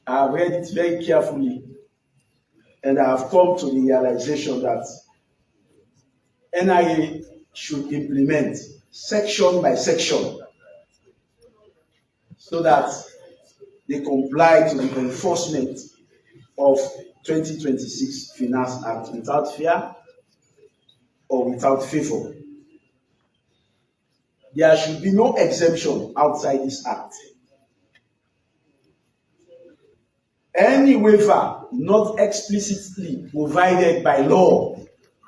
I have read it very carefully, and I have come to the realization that NIA should implement section by section so that they comply to the enforcement of 2026 Finance Act without fear or without favor. There should be no exemption outside this act. Any waiver not explicitly provided by law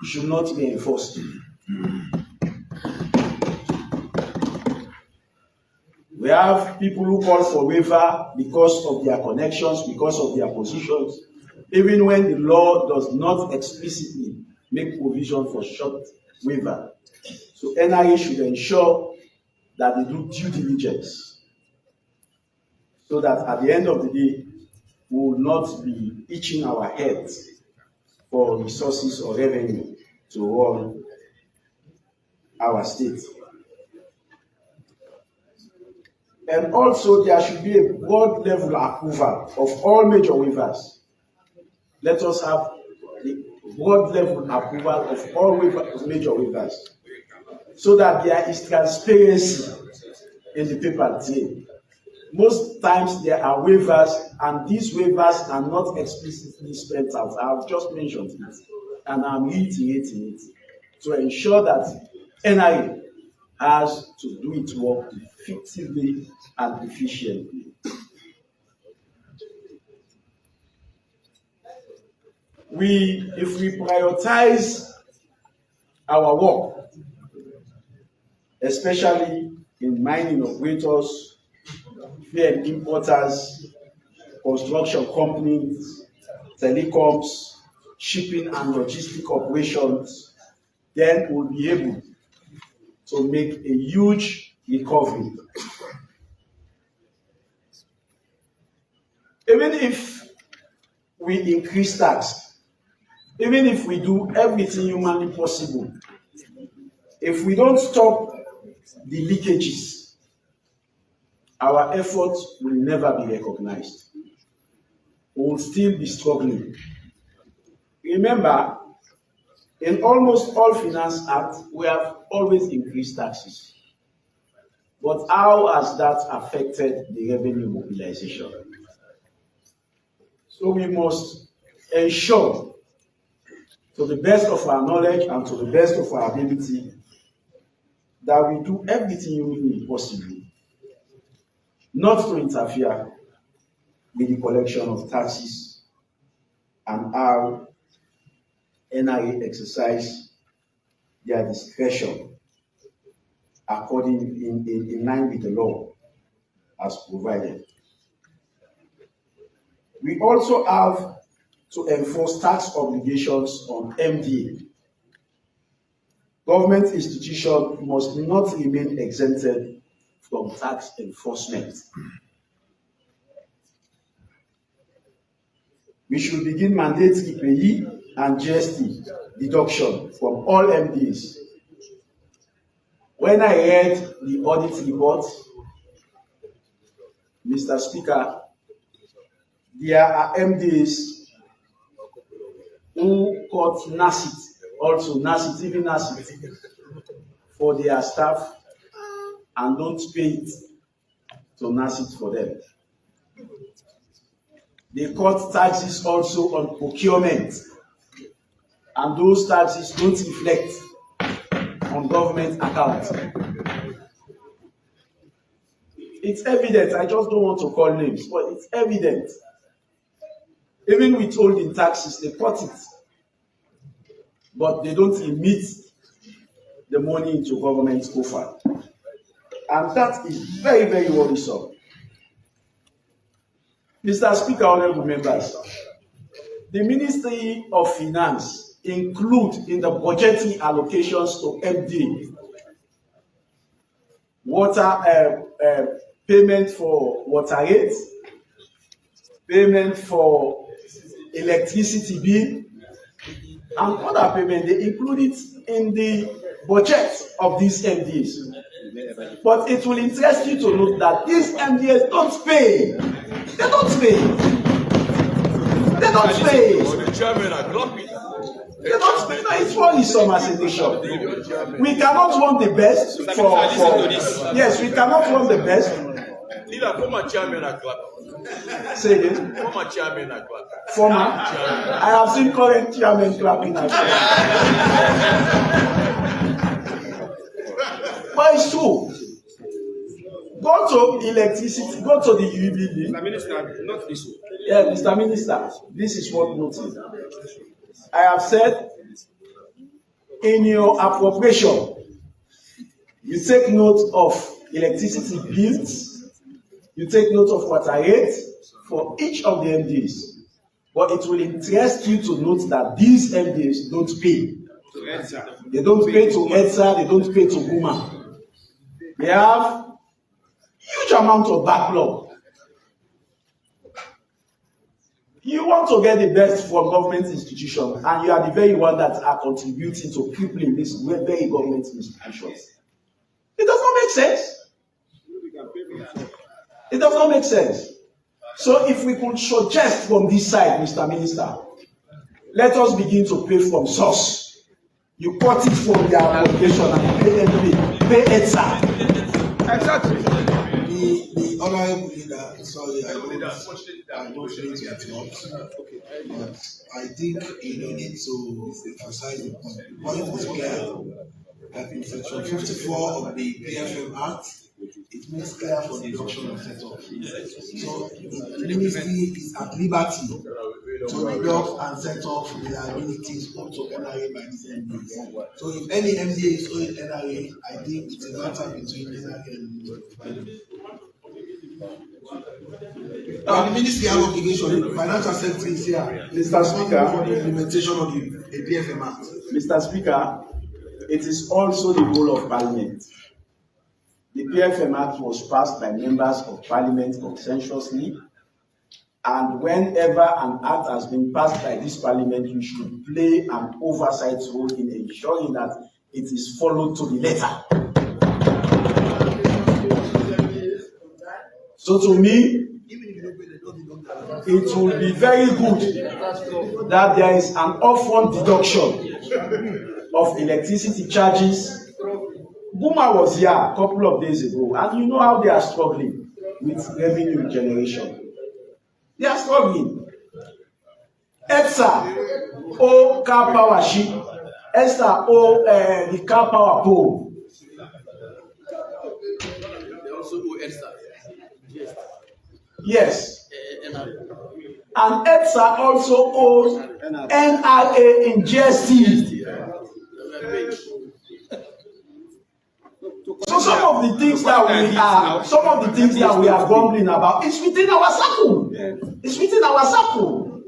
should not be enforced. We have people who call for waiver because of their connections, because of their positions, even when the law does not explicitly make provision for short waiver. So NIA should ensure that they do due diligence, so that at the end of the day, we will not be itching our heads for resources or revenue to run our state. And also, there should be a broad level approval of all major waivers. Let us have the broad level approval of all major waivers, so that there is transparency in the paper trail. most times there are waivers, and these waivers are not explicitly spelled out. I've just mentioned it, and I'm reiterating it to ensure that NIA has to do its work effectively and efficiently. If we prioritize our work, especially in mining operators, fuel importers, construction companies, telecoms, shipping and logistic operations, then we'll be able to make a huge recovery. Even if we increase tax, even if we do everything humanly possible, if we don't stop the leakages, our efforts will never be recognized. We will still be struggling. Remember, in almost all finance acts, we have always increased taxes. But how has that affected the revenue mobilization? So we must ensure, to the best of our knowledge and to the best of our ability, that we do everything humanly possible not to interfere with the collection of taxes and how NIA exercise their discretion according in line with the law as provided. We also have to enforce tax obligations on MDA. Government institutions must not remain exempted from tax enforcement. We should begin mandatory PAYE and GST deduction from all MDAs. When I read the audit report, Mr. Speaker, there are MDAs who got NACIT, also NACIT, even NACIT, for their staff and don't pay it to NACIT for them. They cut taxes also on procurement, and those taxes don't reflect on government accounts. It's evident, I just don't want to call names, but it's evident. Even withholding taxes, they cut it, but they don't remit the money into government's coffer. And that is very, very worrisome. Mr. Speaker, honorable members, the Ministry of Finance include in the budgetary allocations to MD water payment for water rates, payment for electricity bill, and other payment. They include it in the budget of these MDAs. But it will interest you to note that these MDAs don't pay. They don't pay. They don't pay. They don't pay. No, it's worrisome as a nation. We cannot want the best for yes, we cannot want the best. Former chairman are clapping. Say again. Former chairman are clapping. Former. I have seen current chairman clapping as well. But it's true. Go to electricity, go to the UBD. Mr. Minister, not this one. Yeah, Mr. Minister, this is what noted. I have said, in your appropriation, you take note of electricity bills, you take note of water rates for each of the MDs. But it will interest you to note that these MDs don't pay. They don't pay to EDSA, they don't pay to GUMA. They have huge amount of backlog. You want to get the best from government institutions, and you are the very one that are contributing to crippling these very government institutions. It does not make sense. It does not make sense. So if we could suggest from this side, Mr. Minister, let us begin to pay from source. You cut it from their obligation and pay EDSA. Exactly. The honorable leader, sorry, I don't mean to interrupt, but I think you don't need to emphasize the point. The point is clear that in section 54 of the PFM Act, it makes clear for the deduction of setup. So the ministry is at liberty to deduct and set off the liabilities up to NRA by these MDAs. So if any MDA is owing NRA, I think it's a matter between NRA and the ministry have obligation. The financial sector is here. Mr. Speaker, for the implementation of the PFM Act. Mr. Speaker, it is also the role of Parliament. The PFM Act was passed by members of Parliament consensuously, and whenever an act has been passed by this Parliament, we should play an oversight role in ensuring that it is followed to the letter. So to me, it will be very good that there is an upfront deduction of electricity charges. Buma was here a couple of days ago, and you know how they are struggling with revenue generation. They are struggling. ETSA owe car power sheet. ETSA owe the car power pole. They also owe ETSA. Yes. And ETSA also owes NRA in GST. So some of the things that we are grumbling about is within our circle. It's within our circle.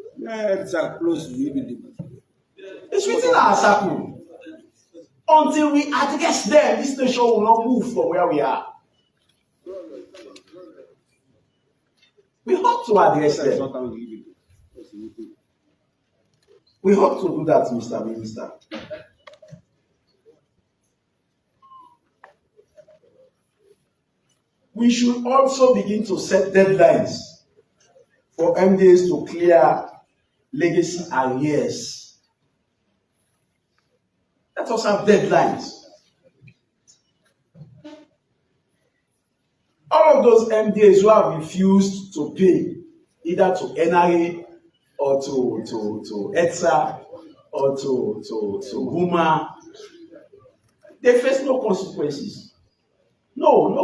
It's within our circle. Until we address them, this nation will not move from where we are. We hope to address them. We hope to do that, Mr. Minister. We should also begin to set deadlines for MDAs to clear legacy arrears. Let us have deadlines. All of those MDAs who have refused to pay either to NRA or to ETSA or to Buma, they face no consequences. No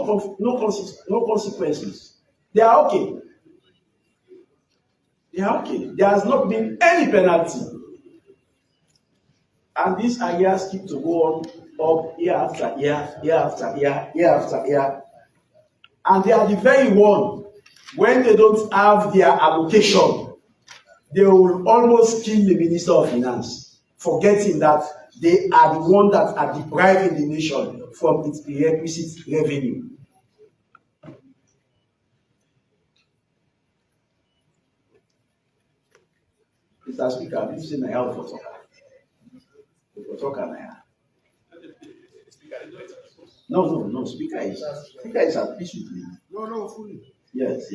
consequences. They are okay. They are okay. There has not been any penalty. And these arrears keep to go on up year after year, year after year, year after year. And they are the very one, when they don't have their allocation, they will almost kill the Minister of Finance, forgetting that they are the one that are depriving the nation from its prerequisite revenue. Mr. Speaker, this is my help for talk. No. Speaker is at peace with me. No, fully. Yes.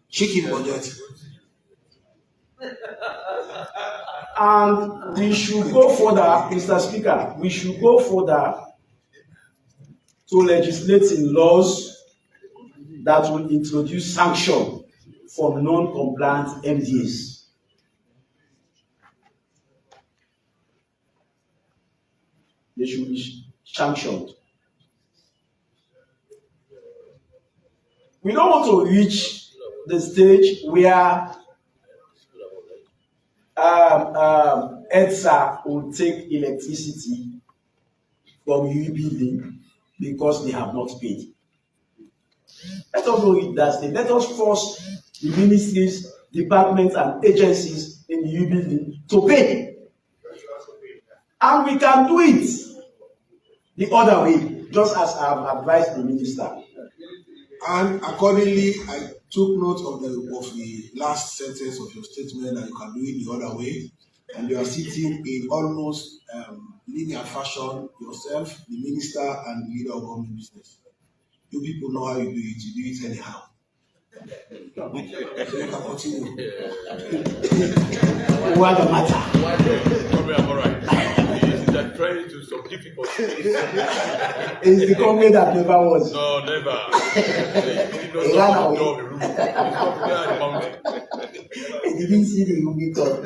Chicken budget. And we should go further, Mr. Speaker, we should go further to legislate in laws that will introduce sanction for non-compliant MDAs. They should be sanctioned. We don't want to reach the stage where ETSA will take electricity from UE building because they have not paid. Let us not reach that stage. Let us force the ministries, departments, and agencies in the UE building to pay. And we can do it the other way, just as I have advised the minister. And accordingly, I took note of the last sentence of your statement that you can do it the other way, and you are sitting in almost linear fashion yourself, the minister, and the leader of government business. You people know how you do it. You do it anyhow. So you can continue. What the matter? I'm all right. trying to some difficulties. It's the company that never was. No, never. He knows not the door of the room. He's not there at the mountain. He didn't see the movie top.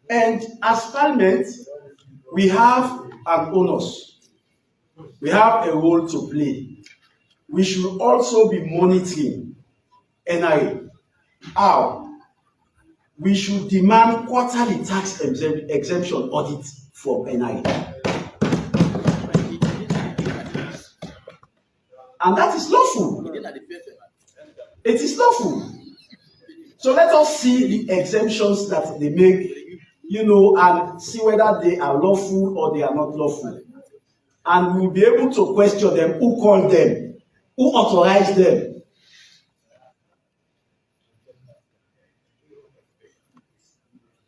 And as Parliament, we have an onus. We have a role to play. We should also be monitoring NIA. How? We should demand quarterly tax exemption audit from NIA. And that is lawful. It is lawful. So let us see the exemptions that they make, and see whether they are lawful or they are not lawful. And we'll be able to question them, who called them, who authorized them.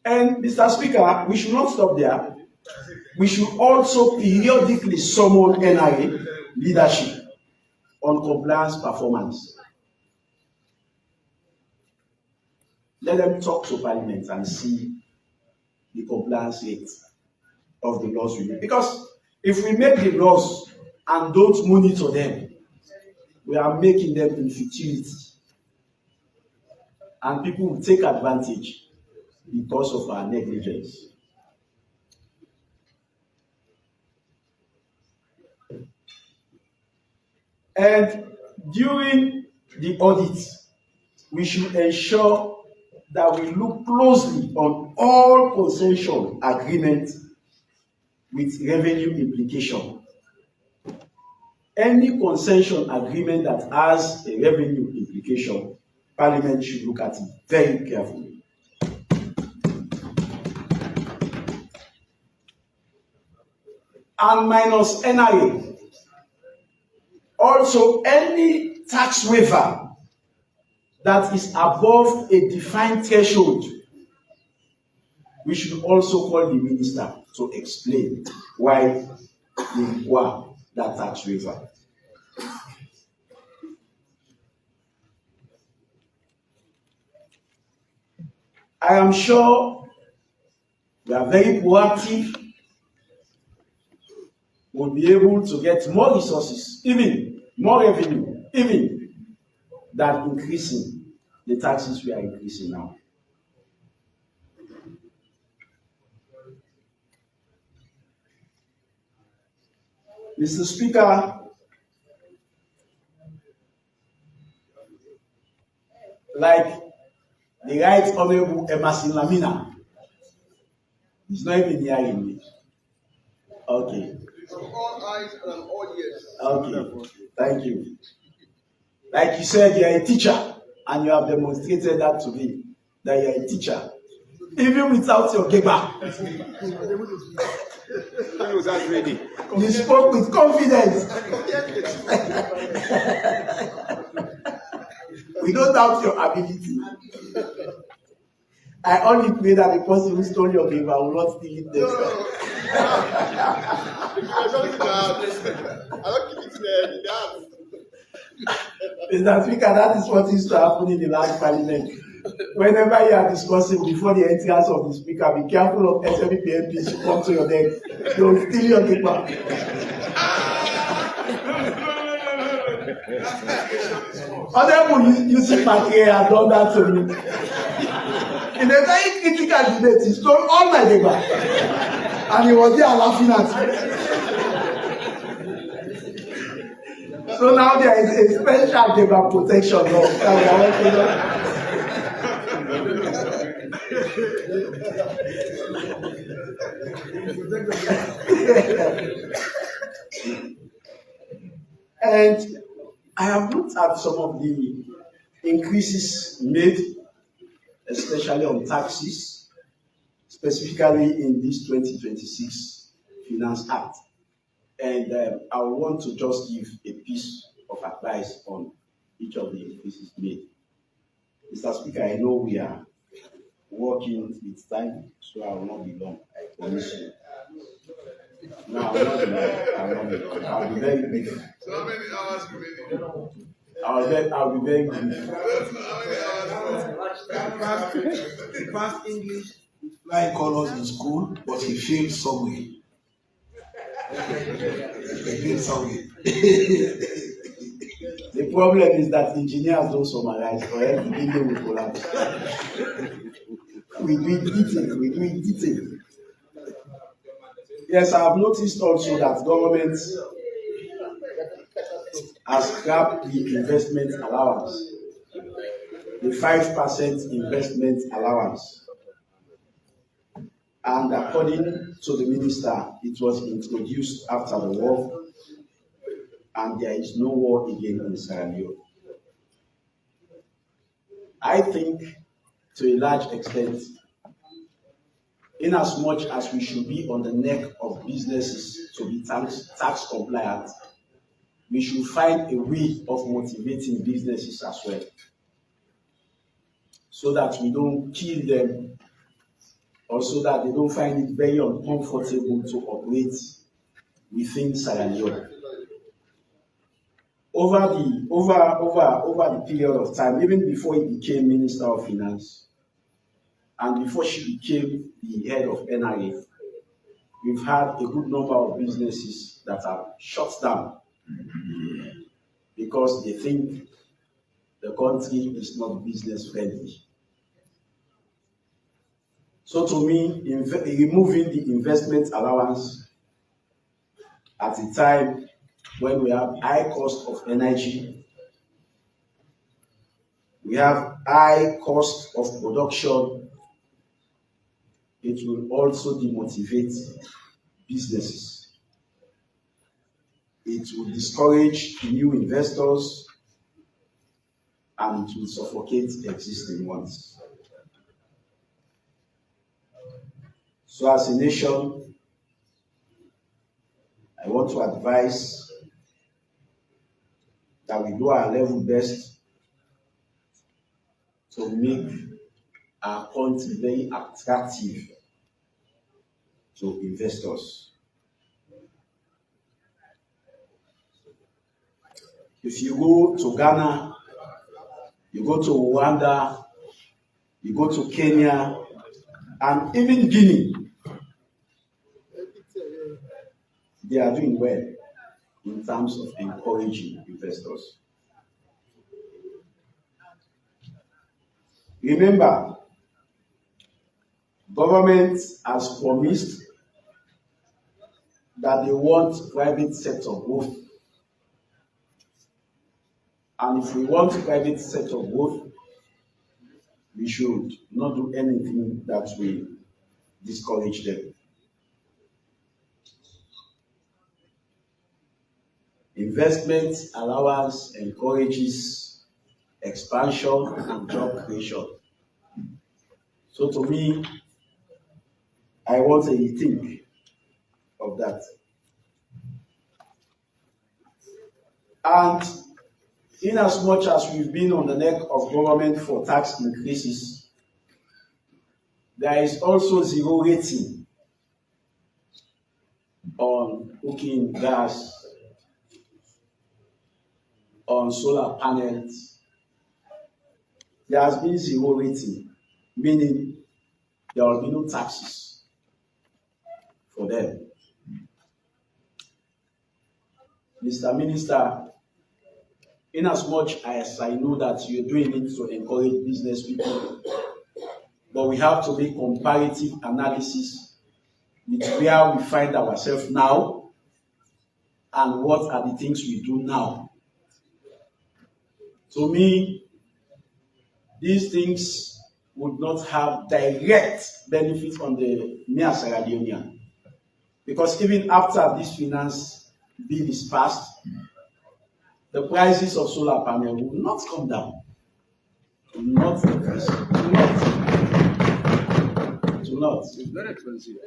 And Mr. Speaker, we should not stop there. We should also periodically summon NIA leadership on compliance performance. Let them talk to Parliament and see the compliance rate of the laws we make. Because if we make the laws and don't monitor them, we are making them in futility. And people will take advantage because of our negligence. And during the audit, we should ensure that we look closely on all concession agreements with revenue implication. Any concession agreement that has a revenue implication, Parliament should look at it very carefully. And minus NIA. Also, any tax waiver that is above a defined threshold, we should also call the minister to explain why they require that tax waiver. I am sure we are very proactive. We'll be able to get more resources, even more revenue, even than increasing the taxes we are increasing now. Mr. Speaker, like the Right Honorable Emerson Lamina, he's not even hearing me. Okay. From all eyes and all ears. Okay, thank you. Like you said, you are a teacher, and you have demonstrated that to me, that you are a teacher, even without your geba. You spoke with confidence. We don't doubt your ability. I only pray that the person who stole your geba will not steal it next time. I don't keep it in the house. Mr. Speaker, that is what used to happen in the last Parliament. Whenever you are discussing before the entrance of the Speaker, be careful of SMPP MPs who come to your desk. They will steal your paper. Honorable Yusuf Makere has done that to me. In a very critical debate, he stole all my paper. And he was there laughing at me. So now there is a special paper protection law that we are working on. And I have looked at some of the increases made, especially on taxes, specifically in this 2026 Finance Act. And I want to just give a piece of advice on each of the increases made. Mr. Speaker, I know we are working with time, so I will not be long, I promise you. No, I will not be long. I will be very brief. So how many hours remaining? I'll be very brief. Fast English, flying colors in school, but he failed somewhere. He failed somewhere. The problem is that engineers don't summarize, or else the video will collapse. We do it detail. Yes, I have noticed also that government has scrapped the investment allowance, the 5% investment allowance. And according to the minister, it was introduced after the war, and there is no war again in Sierra Leone. I think, to a large extent, in as much as we should be on the neck of businesses to be tax compliant, we should find a way of motivating businesses as well, so that we don't kill them, or so that they don't find it very uncomfortable to operate within Sierra Leone. Over the period of time, even before he became Minister of Finance, and before she became the head of NIA, we've had a good number of businesses that are shut down because they think the country is not business friendly. So to me, removing the investment allowance at a time when we have high cost of energy, we have high cost of production, it will also demotivate businesses. It will discourage new investors, and it will suffocate existing ones. So as a nation, I want to advise that we do our level best to make our country very attractive to investors. If you go to Ghana, you go to Rwanda, you go to Kenya, and even Guinea, they are doing well in terms of encouraging investors. Remember, government has promised that they want private sector growth. And if we want private sector growth, we should not do anything that will discourage them. Investment allowance encourages expansion and job creation. So to me, I want a rethink of that. And in as much as we've been on the neck of government for tax increases, there is also zero rating on cooking gas, on solar panels. There has been zero rating, meaning there will be no taxes for them. Mr. Minister, in as much as I know that you're doing it to encourage business people, but we have to make comparative analysis with where we find ourselves now and what are the things we do now. To me, these things would not have direct benefit on the mere Sierra Leonean, because even after this finance bill is passed, the prices of solar panel will not come down, will not increase, will not. It's very expensive.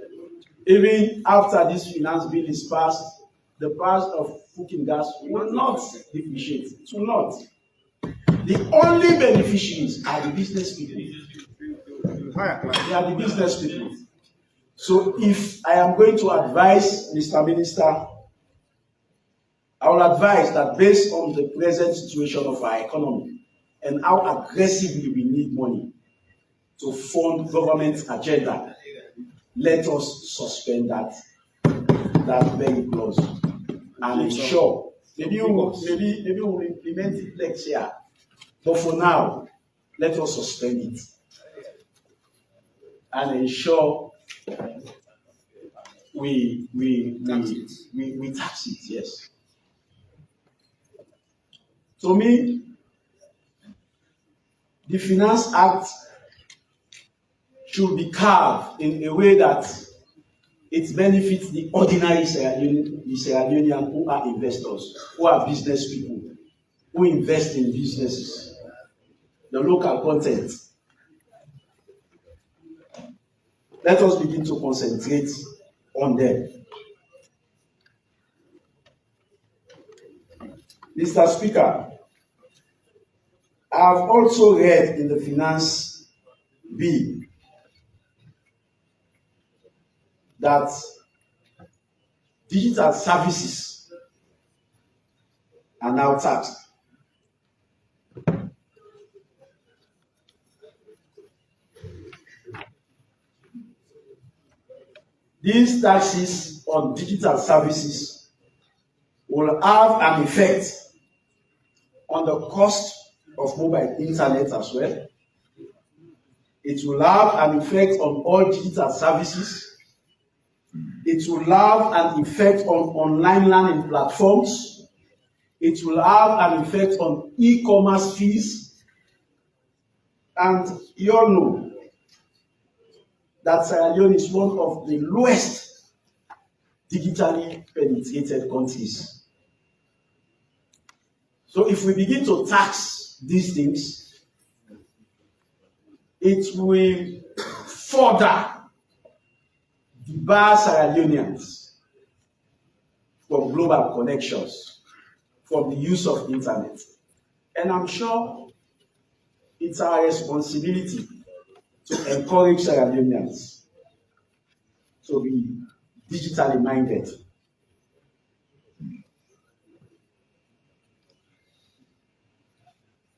Even after this finance bill is passed, the price of cooking gas will not depreciate. It will not. The only beneficiaries are the business people. They are the business people. So if I am going to advise Mr. Minister, I will advise that based on the present situation of our economy and how aggressively we need money to fund government agenda, let us suspend that very clause and ensure maybe we'll implement it next year. But for now, let us suspend it and ensure we tax it, yes. To me, the Finance Act should be carved in a way that it benefits the ordinary Sierra Leonean who are investors, who are business people, who invest in businesses, the local content. Let us begin to concentrate on them. Mr. Speaker, I have also read in the Finance Bill that digital services are now taxed. These taxes on digital services will have an effect on the cost of mobile internet as well. It will have an effect on all digital services. It will have an effect on online learning platforms. It will have an effect on e-commerce fees. And you all know that Sierra Leone is one of the lowest digitally penetrated countries. So if we begin to tax these things, it will further debar Sierra Leoneans from global connections, from the use of internet. And I'm sure it's our responsibility to encourage Sierra Leoneans to be digitally minded.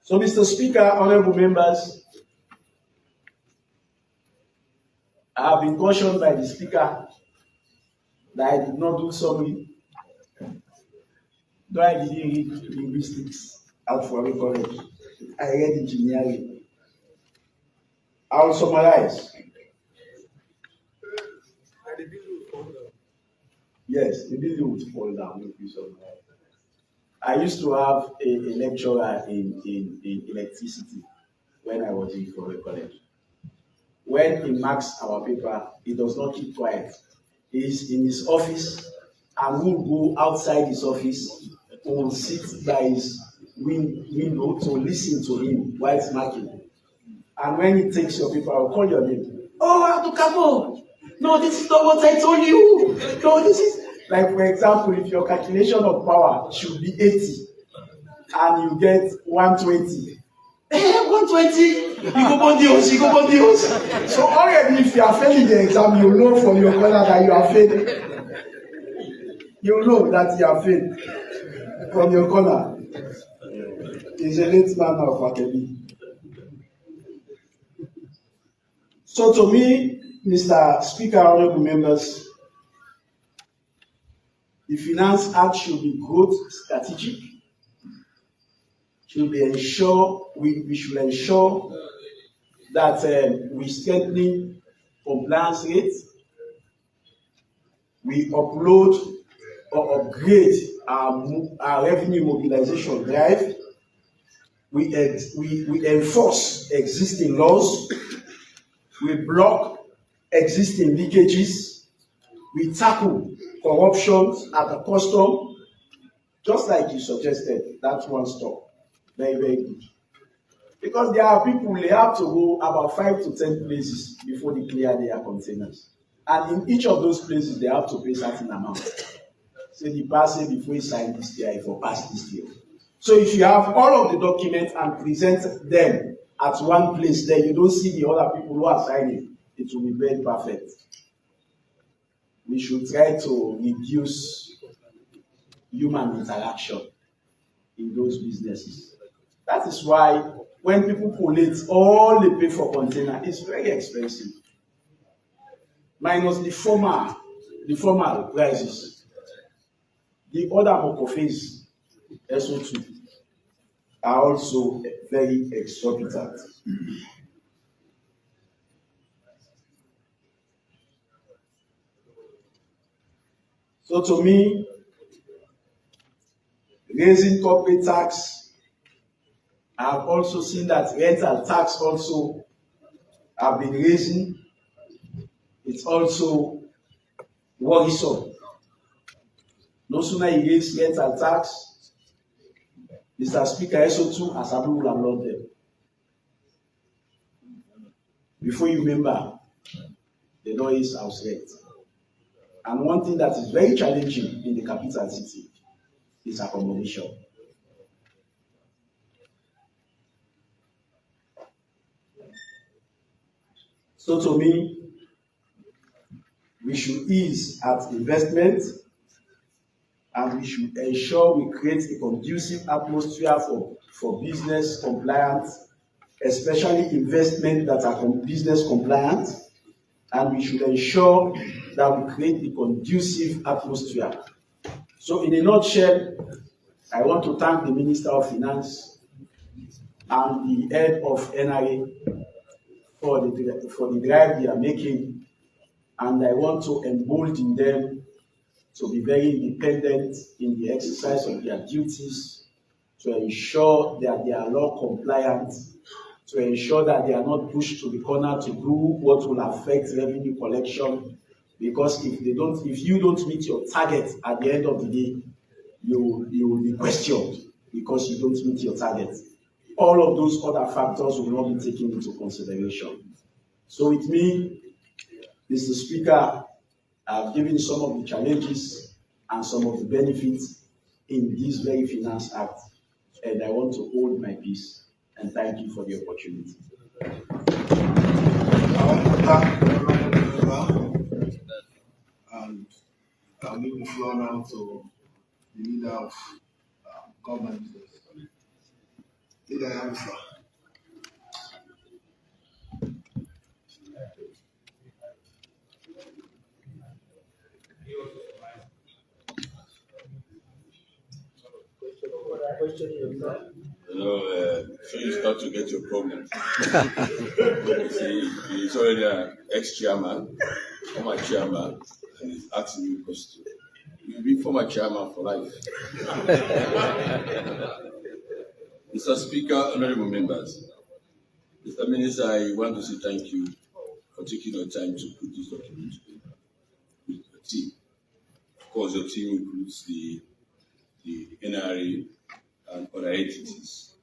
So, Mr. Speaker, honorable members, I have been cautioned by the Speaker that I did not do summary, though I didn't read linguistics at Fuari College. I read engineering. I will summarize. Yes, the building would fall down if you summarize. I used to have a lecturer in electricity when I was in Fuari College. When he marks our paper, he does not keep quiet. He is in his office and will go outside his office, will sit by his window to listen to him while he's marking. And when he takes your paper, I'll call your name. Oh, Abdukapo! No, this is not what I told you. No, this is... Like, for example, if your calculation of power should be 80 and you get 120. 120? You go bond the So already, if you are failing the exam, you know from your corner that you are failing. You know that you are failing from your corner. He's a late man of academy. So to me, Mr. Speaker, honorable members, the Finance Act should be growth strategic. Should be we should ensure that we strengthen compliance rates. We upload or upgrade our revenue mobilization drive. We enforce existing laws. We block existing leakages. We tackle corruption at the custom, just like you suggested. That's one stop. Very, very good. Because there are people, they have to go about 5 to 10 places before they clear their containers. And in each of those places, they have to pay certain amount. So the person before you sign this year, for pass this year. So if you have all of the documents and present them at one place, then you don't see the other people who are signing. It will be very perfect. We should try to reduce human interaction in those businesses. That is why when people collate all they pay for container, it's very expensive. minus the formal prices. The other Mokofes SO2 are also very exorbitant. So to me, raising corporate tax, I have also seen that rental tax also have been raising. It's also worrisome. No sooner you raise rental tax, Mr. Speaker, SO2 Asabri will unlock them. Before you remember, the noise house rent. And one thing that is very challenging in the capital city is accommodation. So to me, we should ease at investment and we should ensure we create a conducive atmosphere for business compliance, especially investment that are business compliant, and we should ensure that we create a conducive atmosphere. So in a nutshell, I want to thank the Minister of Finance and the head of NRA for the drive they are making, and I want to embolden them to be very independent in the exercise of their duties, to ensure that they are law compliant, to ensure that they are not pushed to the corner to do what will affect revenue collection. Because if you don't meet your target at the end of the day, you will be questioned because you don't meet your target. All of those other factors will not be taken into consideration. So with me, Mr. Speaker, I've given some of the challenges and some of the benefits in this very Finance Act, and I want to hold my peace and thank you for the opportunity. I want to thank the honorable member, and I'll give the floor now to the leader of government. Leader, you have the floor. So you start to get your problems. You see, he's already an ex-chairman, former chairman, and he's asking you a question. You'll be former chairman for life. Mr. Speaker, honorable members, Mr. Minister, I want to say thank you for taking your time to put this document together with your team. Of course, your team includes the NRA and other entities.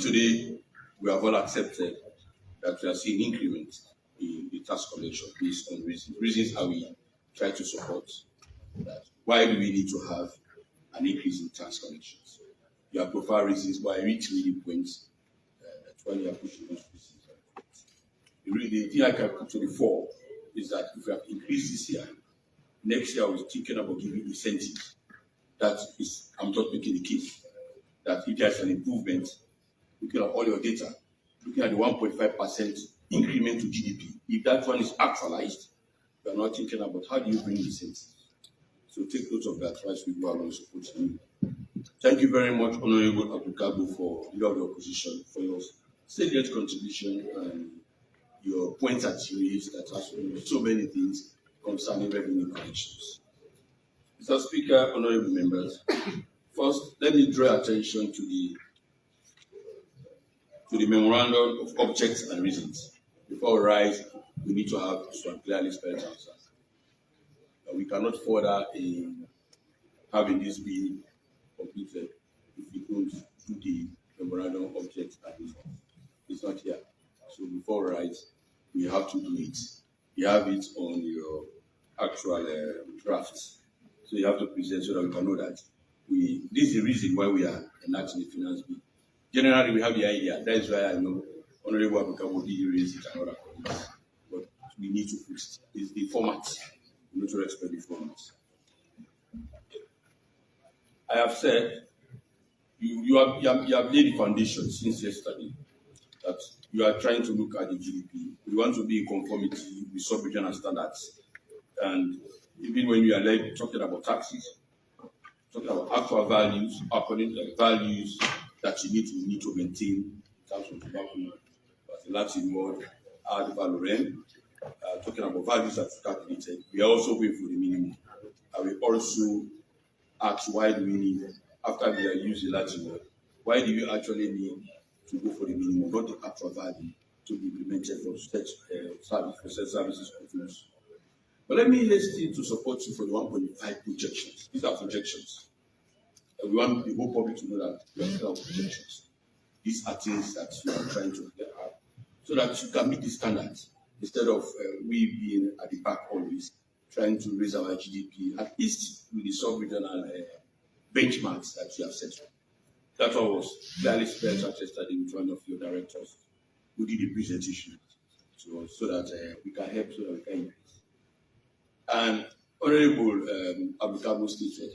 Today, we have all accepted that we are seeing increment in the tax collection based on reasons. Reasons how we try to support that. Why do we need to have an increase in tax collections? You have profiled reasons, but I reach really points. That's why you are pushing those reasons. The thing I can put to the fore is that if we have increased this year, next year I was thinking about giving incentives. That is, I'm just making the case that if there's an improvement, looking at all your data, looking at the 1.5% increment to GDP, if that one is actualized, we are not thinking about how do you bring incentives. So take note of that as we go along supporting you. Thank you very much, Honorable Abdulkabo, for leader of the opposition, for your salient contribution and your points that you raised that has so many things concerning revenue collections. Mr. Speaker, honorable members, first, let me draw attention to the memorandum of objects and reasons. Before we rise, we need to have some clearly spelled answers. We cannot further in having this be completed if we don't do the memorandum of objects and reasons. It's not here. So before we rise, we have to do it. You have it on your actual drafts. So you have to present so that we can know that this is the reason why we are enacting the finance bill. Generally, we have the idea. That is why I know Honorable Abdulkabo did raise it and other colleagues. But we need to put it. It's the format. We need to respect the format. I have said you have laid the foundation since yesterday that you are trying to look at the GDP We want to be in conformity with sub-regional standards. And even when we are talking about taxes, talking about actual values, according to the values that we need to maintain in terms of tobacco, the Latin word, ad valorem, talking about values that we calculated. We are also going for the minimum. And we also ask, why do we need, after we are using the Latin word, why do you actually need to go for the minimum, not the actual value to be implemented for such services produced? But let me hasten to support you for the 1.5 projections. These are projections. And we want the whole public to know that we are talking about projections. These are things that you are trying to get out so that you can meet the standards instead of we being at the back always trying to raise our GDP, at least with the sub-regional benchmarks that you have set. That was clearly spelled out yesterday with one of your directors who did a presentation so that we can help, so that we can increase. And Honorable Abdulkabo stated,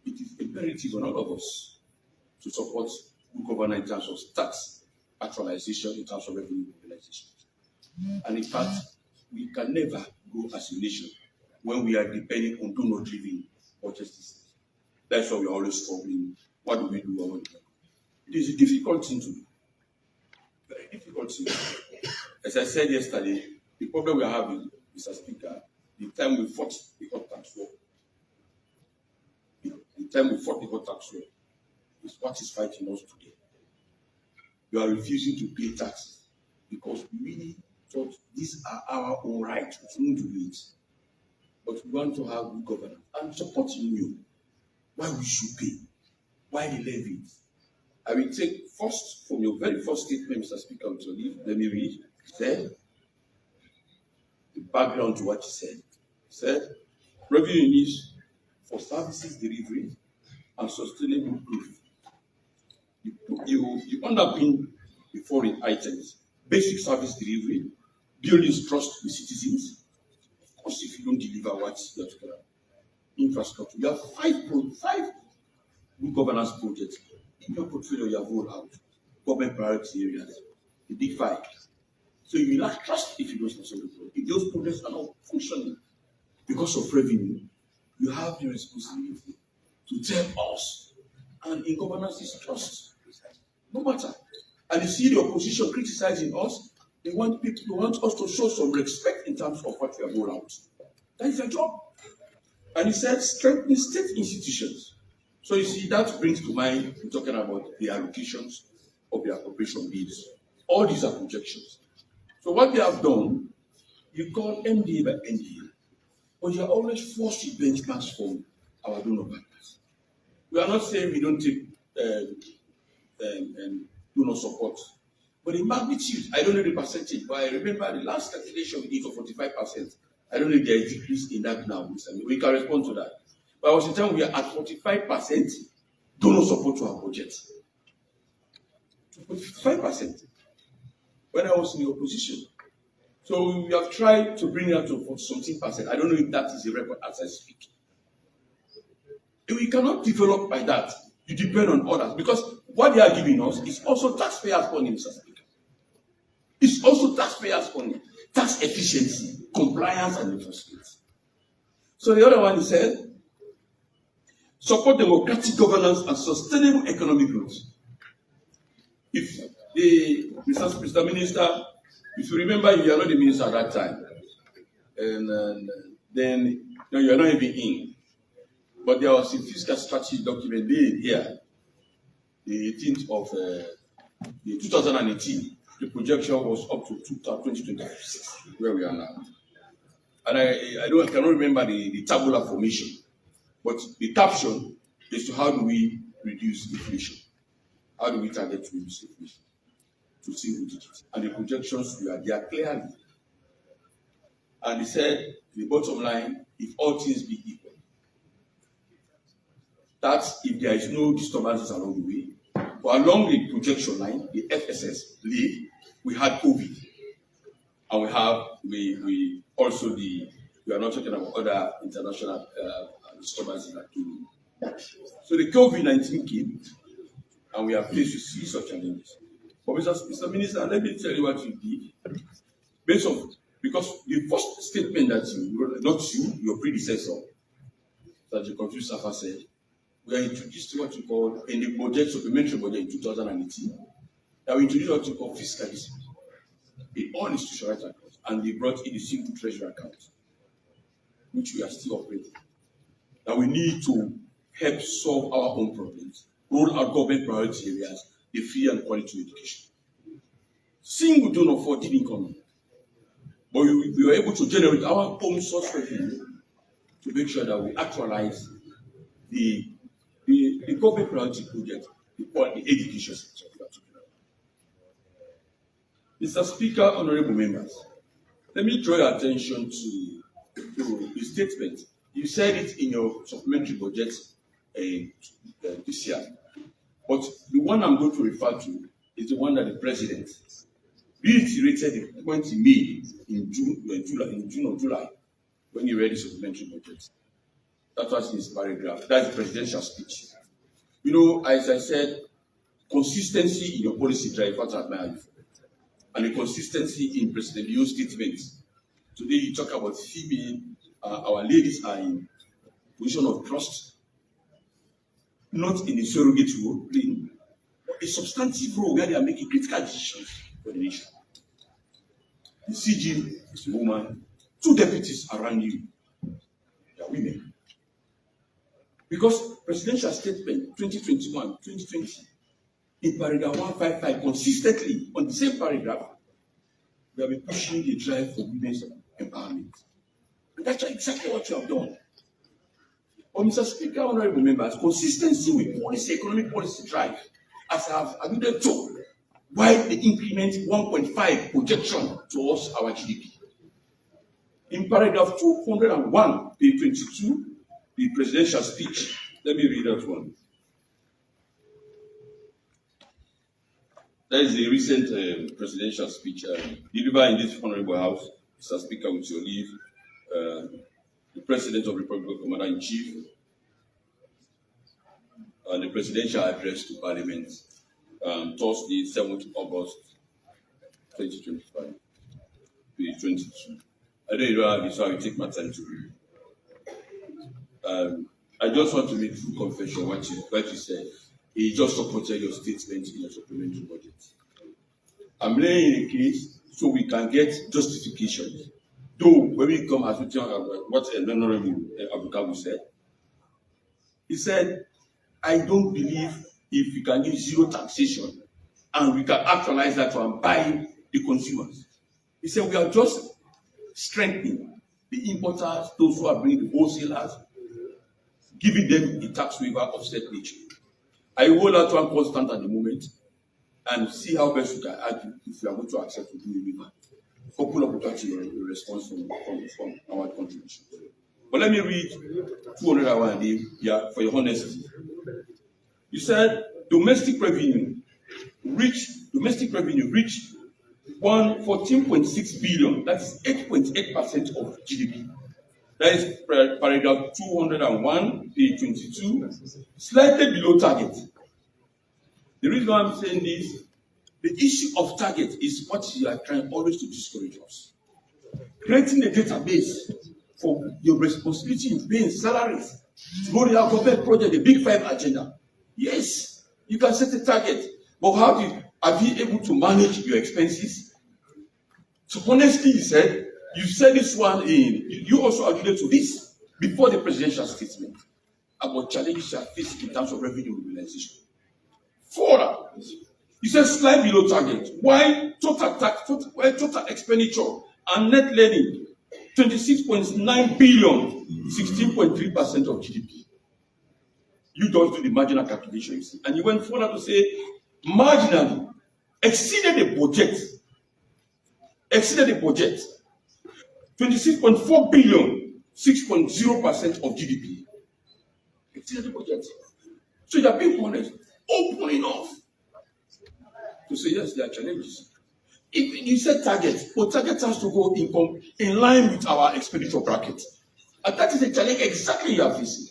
it is imperative on all of us to support good governance in terms of tax actualization, in terms of revenue mobilization. And in fact, we can never go as a nation when we are depending on donor-driven budget systems. That's why we are always struggling. What do we do? What do we do? It is a difficult thing to do. Very difficult thing. As I said yesterday, the problem we are having, Mr. Speaker, the time we fought the hot tax war, the time we fought the hot tax war, is what is fighting us today. We are refusing to pay taxes because we really thought these are our own rights. We shouldn't do it. But we want to have good governance. I'm supporting you. Why we should pay? Why the levies? I will take first from your very first statement, Mr. Speaker, to leave. Let me read. He said, the background to what he said. He said, revenue needs for services delivery and sustainable growth. You underpin the foreign items, basic service delivery, building trust with citizens. Of course, if you don't deliver what you're talking about, infrastructure, you have five good governance projects in your portfolio. You have rolled out government priority areas, the big five. So you lack trust if you don't solve the problem. If those projects are not functioning because of revenue, you have the responsibility to tell us. And in governance is trust. No matter. And you see the opposition criticizing us, they want us to show some respect in terms of what we have rolled out. That is their job. And he said strengthening state institutions. So you see, that brings to mind, we're talking about the allocations of the appropriation bills. All these are projections. So what they have done, you call MDA by MDA, but you are always forced to benchmarks from our donor partners. We are not saying we don't take donor support, but the magnitude, I don't know the percentage, but I remember the last calculation we did for 45%. I don't know if there is a decrease in that now. We can respond to that. But I was in time we are at 45% donor support to our budget. 45% when I was in the opposition. So we have tried to bring that to 40-something%. I don't know if that is a record as I speak. And we cannot develop by that. You depend on others because what they are giving us is also taxpayers' money, Mr. Speaker. It's also taxpayers' money, tax efficiency, compliance, and enforcement. So the other one is said, support democratic governance and sustainable economic growth. If Mr. Minister, if you remember, you are not the minister at that time, and then you are not even in. But there was a fiscal strategy document made here, the 18th of 2018. The projection was up to 2026, where we are now. And I cannot remember the tabular formation, but the caption is to how do we reduce inflation? How do we target to reduce inflation? To single digits. And the projections were there clearly. And he said, the bottom line, if all things be equal, that if there is no disturbances along the way, but along the projection line, the FSS lead, we had COVID. And we also we are not talking about other international disturbances that do. So the COVID-19 came, and we are faced with such challenges. But Mr. Minister, let me tell you what you did. Based on, because the first statement that you wrote, not you, your predecessor, that you confused Safa said, we are introduced to what you call in the budget, supplementary budget in 2018. That we introduced what you call fiscal discipline in all institutional accounts, and they brought in the single treasury account, which we are still operating. That we need to help solve our own problems, roll out government priority areas, the free and quality education. Single donor for didn't come in, but we were able to generate our own source revenue to make sure that we actualize the government priority project, the education sector. Mr. Speaker, honorable members, let me draw your attention to the statement. You said it in your supplementary budget this year, but the one I'm going to refer to is the one that the president reiterated the point he made in June or July when he read the supplementary budget. That was his paragraph. That's the presidential speech. You know, as I said, consistency in your policy drive, what I admire you for. And the consistency in President Leo's statements. Today you talk about female, our ladies are in position of trust, not in a surrogate role, but a substantive role where they are making critical decisions for the nation. The CG is a woman, 2 deputies around you, they are women. Because presidential statement 2021, 2020, in paragraph 155, consistently on the same paragraph, we have been pushing the drive for women's empowerment. And that's exactly what you have done. But Mr. Speaker, honorable members, consistency with policy, economic policy drive, as I have alluded to, why they increment 1.5 projection towards our GDP. In paragraph 201, page 22, the presidential speech, let me read that one. That is the recent presidential speech delivered in this honorable house, Mr. Speaker, with your leave, the President of the Republic, Commander-in-Chief, and the presidential address to Parliament, Thursday, 7th August, 2025, page 22. I don't even have this, so I will take my time to read. I just want to make full confession what you said. He just supported your statement in your supplementary budget. I'm laying a case so we can get justification. Though, when we come as we tell what Honorable Abukabu said, he said, I don't believe if we can give zero taxation and we can actualize that to buy the consumers. He said, we are just strengthening the importers, those who are bringing the wholesalers, giving them the tax waiver offset nature. I will hold that one constant at the moment and see how best we can argue if we are going to accept to do the waiver. Couple of that your response from our contribution. But let me read 201 for your honesty. You said domestic revenue reached 14.6 billion. That's 8.8% of GDP. That is paragraph 201, page 22, slightly below target. The reason why I'm saying this, the issue of target is what you are trying always to discourage us. Creating a database for your responsibility in paying salaries to go to your government project, the Big Five agenda. Yes, you can set a target, but are you able to manage your expenses? So honestly, you said this one you also alluded to this before the presidential statement about challenges you are facing in terms of revenue mobilization. Further, you said slightly below target. Why total expenditure and net lending 26.9 billion, 16.3% of GDP. You don't do the marginal calculation, you see. And you went further to say marginally exceeded the budget. 26.4 billion, 6.0% of GDP. Exceeded the budget. So you are being honest, open enough to say yes, there are challenges. If you said target, but target has to go in line with our expenditure bracket. And that is the challenge exactly you are facing.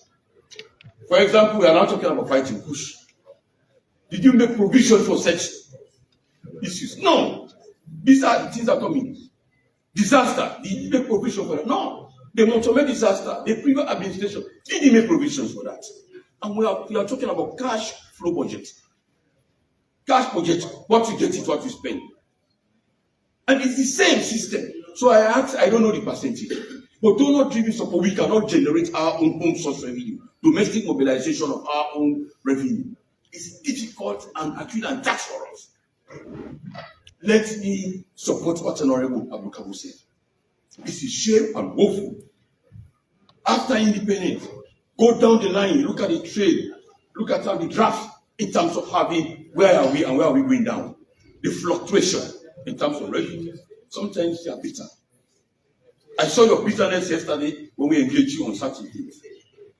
For example, we are now talking about fighting push. Did you make provision for such issues. No. These are things that coming. Disaster. Did they make provision for that? No. The Montgomery disaster, the previous administration didn't make provisions for that. And we are talking about cash flow budget. Cash budget, what you get is what you spend. And it's the same system. So I asked, I don't know the percentage, but donor-driven support, we cannot generate our own source revenue. Domestic mobilization of our own revenue is difficult and acute and tax for us. Let me support what Honorable Abukabu said. It's a shame and woeful. After independence, go down the line, look at the trade, look at how the draft in terms of having where are we and where are we going down. The fluctuation in terms of revenue. Sometimes they are bitter. I saw your bitterness yesterday when we engaged you on certain things.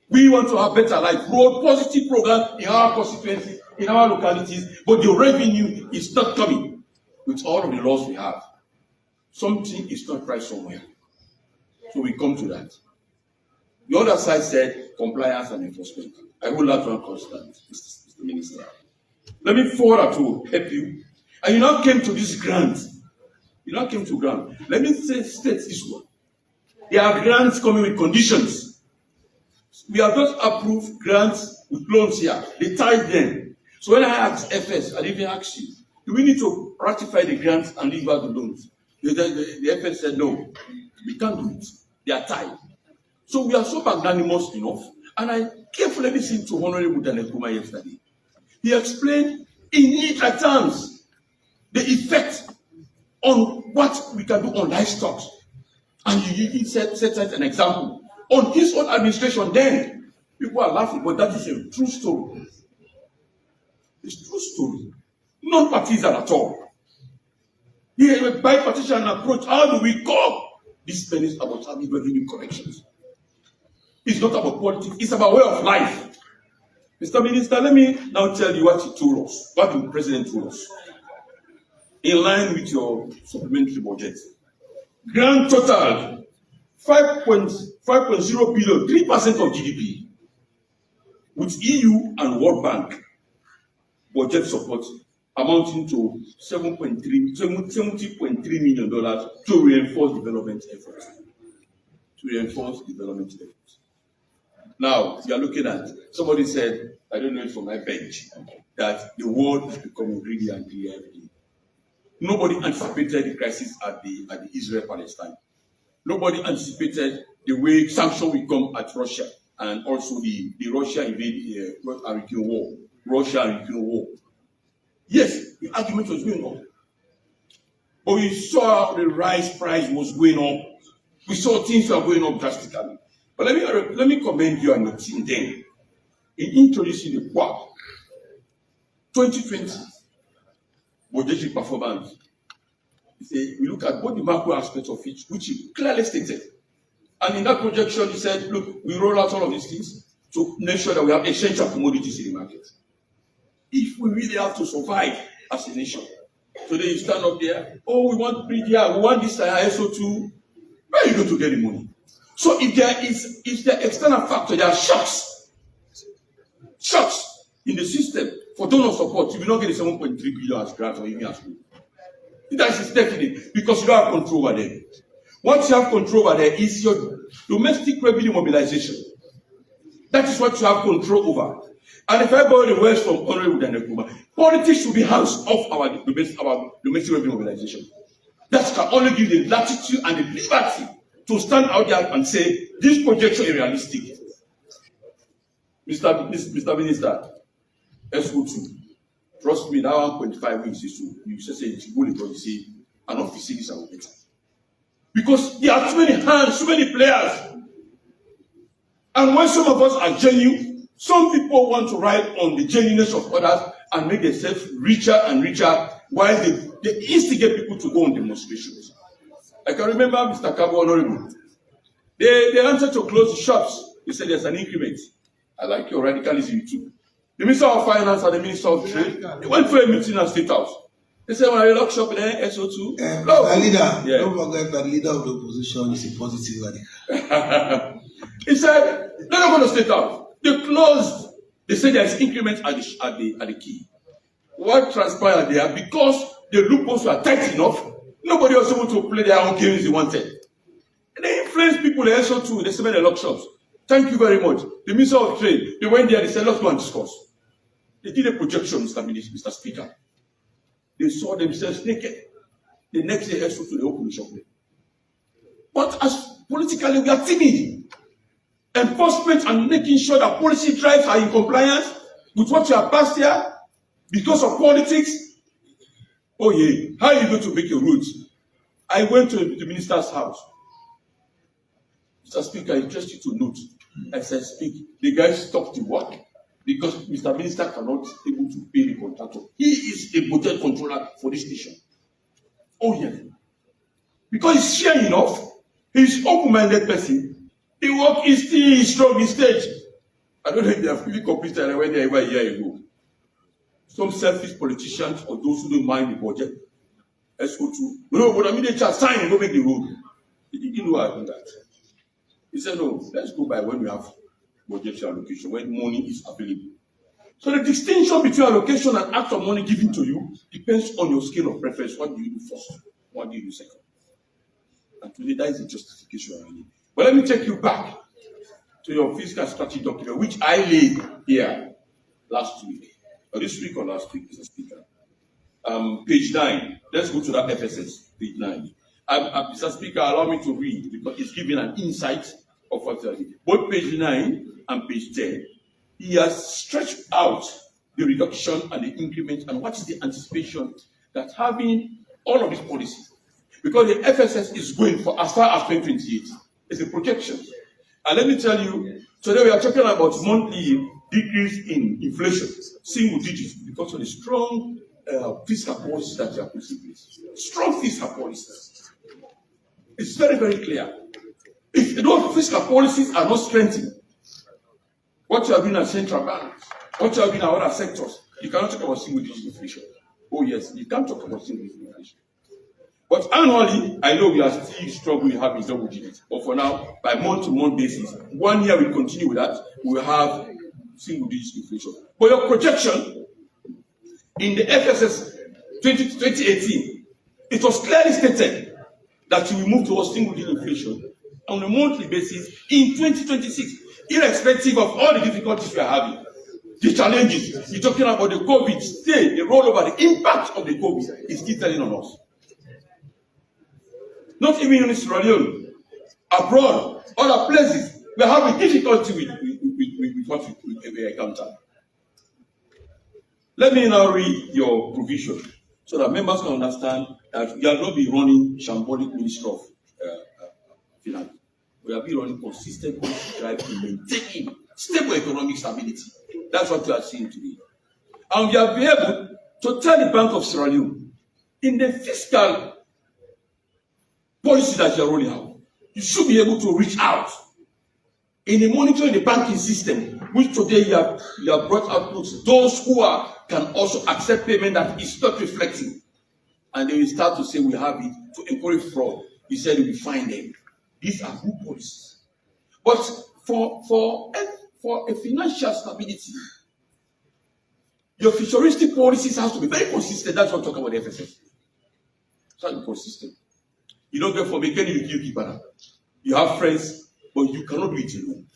We want to have better life, road positive program in our constituency, in our localities, but the revenue is not coming with all of the laws we have. Something is not right somewhere. So we come to that. The other side said compliance and enforcement. I hold that one constant, Mr. Minister. Let me forward to help you. And you now came to this grant. You now came to grant. Let me state this one. There are grants coming with conditions. We have just approved grants with loans here. They tied them. So when I asked FS, I didn't ask you, do we need to ratify the grants and leave out the loans? The FS said no, we can't do it. They are tied. So we are so magnanimous enough, and I carefully listened to Honorable Daniel Kuma yesterday. He explained in neater terms the effect on what we can do on livestock. And he set an example. On his own administration then, people are laughing, but that is a true story. It's a true story. Non-partisan at all. He had a bipartisan approach. How do we curb this menace about having revenue corrections? It's not about politics, it's about way of life. Mr. Minister, let me now tell you what he told us, what the President told us. In line with your supplementary budget. Grand total, 5.0 billion, 3% of GDP. With EU and World Bank budget support amounting to $70.3 million to reinforce development efforts. Now, you are looking at, somebody said, I don't know it from my bench, that the world is becoming greedy and greedy every day. Nobody anticipated the crisis at the Israel-Palestine. Nobody anticipated the way sanctions will come at Russia and also the Russia invade Ukraine war. Russia and Ukraine war. Yes, the argument was going on. But we saw the rice price was going up. We saw things were going up drastically. But let me commend you and your team then in introducing the QUAP 2020 budgetary performance. We look at both the macro aspects of it, which he clearly stated. And in that projection, he said, look, we roll out all of these things to make sure that we have essential commodities in the market. If we really have to survive as a nation. Today you stand up there, oh, we want PDR, we want this SO2. Where are you going to get the money? So if the external factor, there are shocks in the system for donor support, you will not get the 7.3 billion as grant or even as loan. That is definite because you don't have control over them. What you have control over there is your domestic revenue mobilization. That is what you have control over. And if I borrow the words from Honorable Daniel Kuma, politics should be house of our domestic revenue mobilization. That can only give the latitude and the liberty to stand out there and say, this projection is realistic. Mr. Minister, SO2, trust me, that 1.5 weeks is true. You say it's good, but you say, an officer is our better. Because there are too many hands, too many players. And when some of us are genuine, some people want to ride on the genuineness of others and make themselves richer and richer while they instigate people to go on demonstrations. I can remember Mr. Kabo Honorable. They wanted to close the shops. They said there's an increment. I like your radicalism too. The Minister of Finance and the Minister of Trade, they went for a meeting at State House. They said, when I lock shop in SO2. The leader, don't forget that the leader of the opposition is a positive radical. He said, they're not going to State House. They closed. They said there's increment at the key. What transpired there, because the loopholes were tight enough. Nobody was able to play their own games they wanted. And they influenced people, they also too, they spent a lot of shops. Thank you very much. The Minister of Trade, they went there, they said, let's go and discuss. They did a projection, Mr. Speaker. They saw themselves naked. The next day, also to the open shop. But as politically, we are timid. Enforcement and making sure that policy drives are in compliance with what you have passed here because of politics. Oh yeah, how are you going to make your roads? I went to the minister's house. Mr. Speaker, I trust you to note, as I speak, the guy stopped the work because Mr. Minister cannot be able to pay the contractor. He is a budget controller for this nation. Oh yeah. Because he's fair enough, he's open-minded person. The work is still strong in stage. I don't know if they have fully completed and I went there over a year ago. Some selfish politicians or those who don't mind the budget. Let's go to no, but I mean they just sign and go make the road. He didn't know how to do that. He said, no, let's go by when we have budgetary allocation, when money is available. So the distinction between allocation and act of money given to you depends on your scale of preference. What do you do first? What do you do second? And today that is the justification I need. But let me take you back to your fiscal strategy document, which I laid here last week, or this week or last week, Mr. Speaker. Page 9. Let's go to that FSS, page 9. Mr. Speaker, allow me to read because it's giving an insight of what you are doing. Both page 9 and page 10, he has stretched out the reduction and the increment and what is the anticipation that having all of these policies, because the FSS is going for as far as 2028. It's a projection. And let me tell you, today we are talking about monthly decrease in inflation, single digits, because of the strong fiscal policies that you are putting in place. Strong fiscal policies. It's very, very clear. If those fiscal policies are not strengthened, what you are doing at central banks, what you are doing at other sectors, you cannot talk about single digit inflation. Oh yes, you can't talk about single digit inflation. But annually, I know we are still struggling having double digits. But for now, by month-to-month basis, 1 year we continue with that, we will have single-digit inflation. But your projection in the FSS 2018, it was clearly stated that you will move towards single-digit inflation on a monthly basis in 2026, irrespective of all the difficulties we are having. The challenges, you're talking about the COVID, still the rollover, the impact of the COVID is still telling on us. Not even in Sierra Leone, abroad, other places, we are having difficulty with what we encounter. Let me now read your provision so that members can understand that we are not be running shambolic Ministry of Finance. We are be running consistent drive to maintain stable economic stability. That's what we are seeing today. And we are be able to tell the Bank of Sierra Leone in the fiscal policy that you are rolling out, you should be able to reach out in the monitoring the banking system, which today you have brought out those who can also accept payment that is not reflecting, and they will start to say we have it to encourage fraud. He said we find them. These are good policies, but for a financial stability, your futuristic policies have to be very consistent. That's what I'm talking about the FSS. It's not consistent. You don't get from a Kenny you keep banana. You have friends, but you cannot do it alone.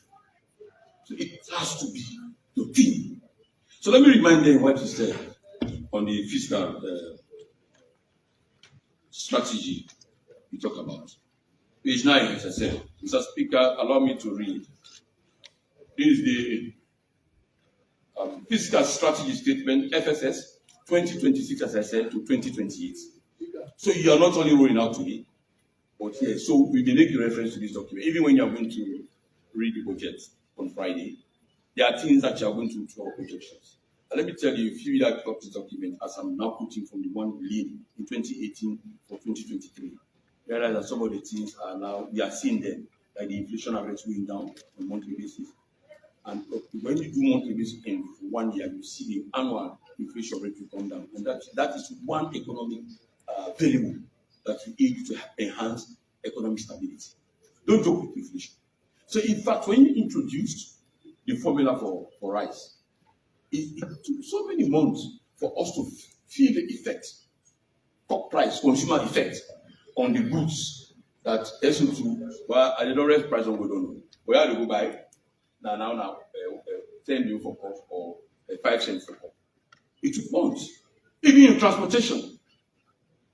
So it has to be your team. So let me remind them what you said on the fiscal strategy we talk about. Page 9, as I said. Mr. Speaker, allow me to read. This is the fiscal strategy statement, FSS 2026, as I said, to 2028. So you are not only rolling out today, but yes, so we may make a reference to this document. Even when you are going to read the budget on Friday, there are things that you are going to draw projections. And let me tell you, if you read that this document, as I'm now quoting from the one we laid in 2018 for 2023, realize that some of the things are now, we are seeing them, like the inflation rate going down on a monthly basis. And when you do monthly basis in 1 year, you see the annual inflation rate will come down. And that is one economic variable that will aid to enhance economic stability. Don't joke with inflation. So in fact, when you introduced the formula for rice, it took so many months for us to feel the effect top price, consumer effect on the goods that SO2, well, I don't raise price on we don't know. Where do you go buy? Now, 10 euro for cost or 5 cents for cost. It took months. Even in transportation,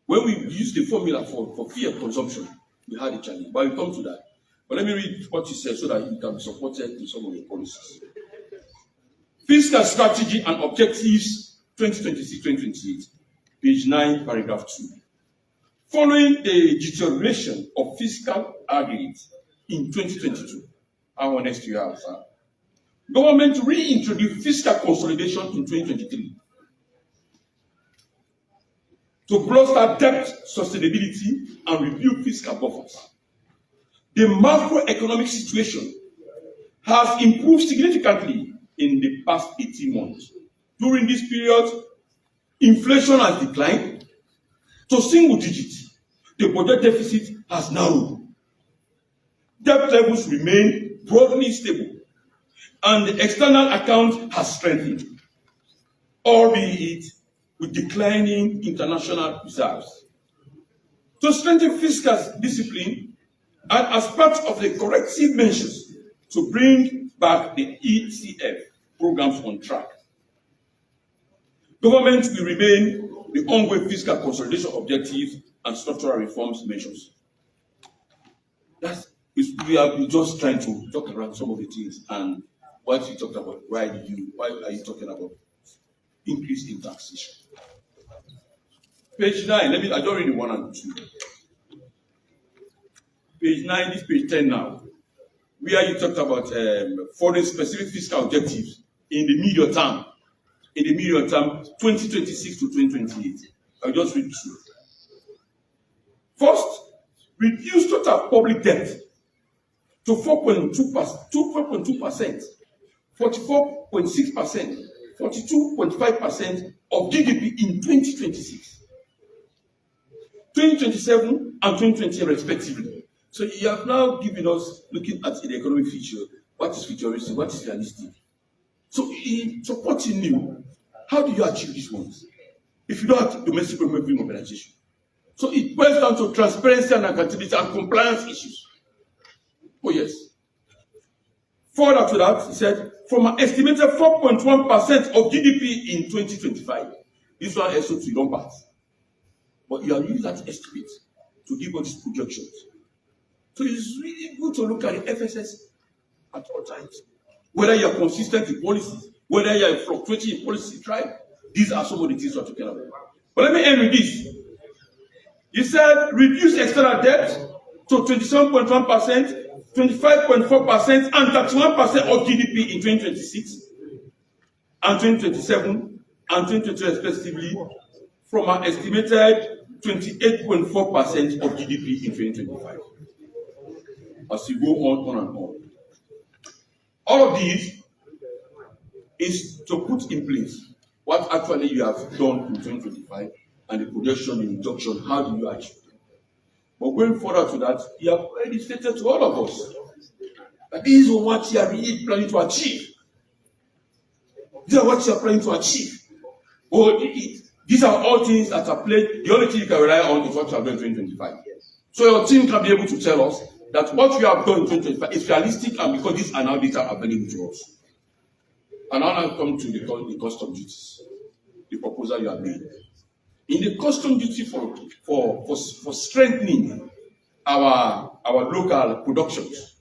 when we use the formula for fear consumption, we had a challenge. But we'll come to that. But let me read what you said so that you can be supported in some of your policies. Fiscal strategy and objectives 2026-2028, page 9, paragraph 2. Following the deterioration of fiscal aggregate in 2022, how honest you are, sir. Government reintroduced fiscal consolidation in 2023 to bolster debt sustainability and review fiscal buffers. The macroeconomic situation has improved significantly in the past 18 months. During this period, inflation has declined to single digits. The budget deficit has narrowed. Debt levels remain broadly stable, and the external account has strengthened, albeit with declining international reserves. To strengthen fiscal discipline, and as part of the corrective measures to bring back the ECF programs on track, government will remain the ongoing fiscal consolidation objectives and structural reforms measures. We are just trying to talk around some of the things and what you talked about. Why are you talking about increase in taxation? Page 9, I don't read the 1 and 2. Page 9, this page 10 now, where you talked about foreign specific fiscal objectives in the medium term. In the medium term, 2026 to 2028. I'll just read through. First, reduce total public debt to 4.2%, 44.6%, 42.5% of GDP in 2026, 2027, and 2028 respectively. So you have now given us, looking at the economic future, what is futuristic, what is realistic. So in supporting you, how do you achieve these ones? If you don't have domestic revenue mobilization. So it boils down to transparency and accountability and compliance issues. Oh yes. Further to that, he said, from an estimated 4.1% of GDP in 2025, this one SO2 you don't pass. But you are using that estimate to give us projections. So it's really good to look at the FSS at all times. Whether you are consistent in policies, whether you are fluctuating in policy, right? These are some of the things we're talking about. But let me end with this. You said reduce external debt to 27.1%, 25.4%, and 31% of GDP in 2026 and 2027 and 2022 respectively, from an estimated 28.4% of GDP in 2025. As you go on and on. All of these is to put in place what actually you have done in 2025 and the projection in reduction. How do you achieve them? But going further to that, you have already stated to all of us that this is what you are really planning to achieve. These are what you are planning to achieve. These are all things that are played. The only thing you can rely on is what you have done in 2025. So your team can be able to tell us that what we have done in 2025 is realistic, and because these are now data available to us. And now I come to the custom duties, the proposal you have made. In the custom duty for strengthening our local productions,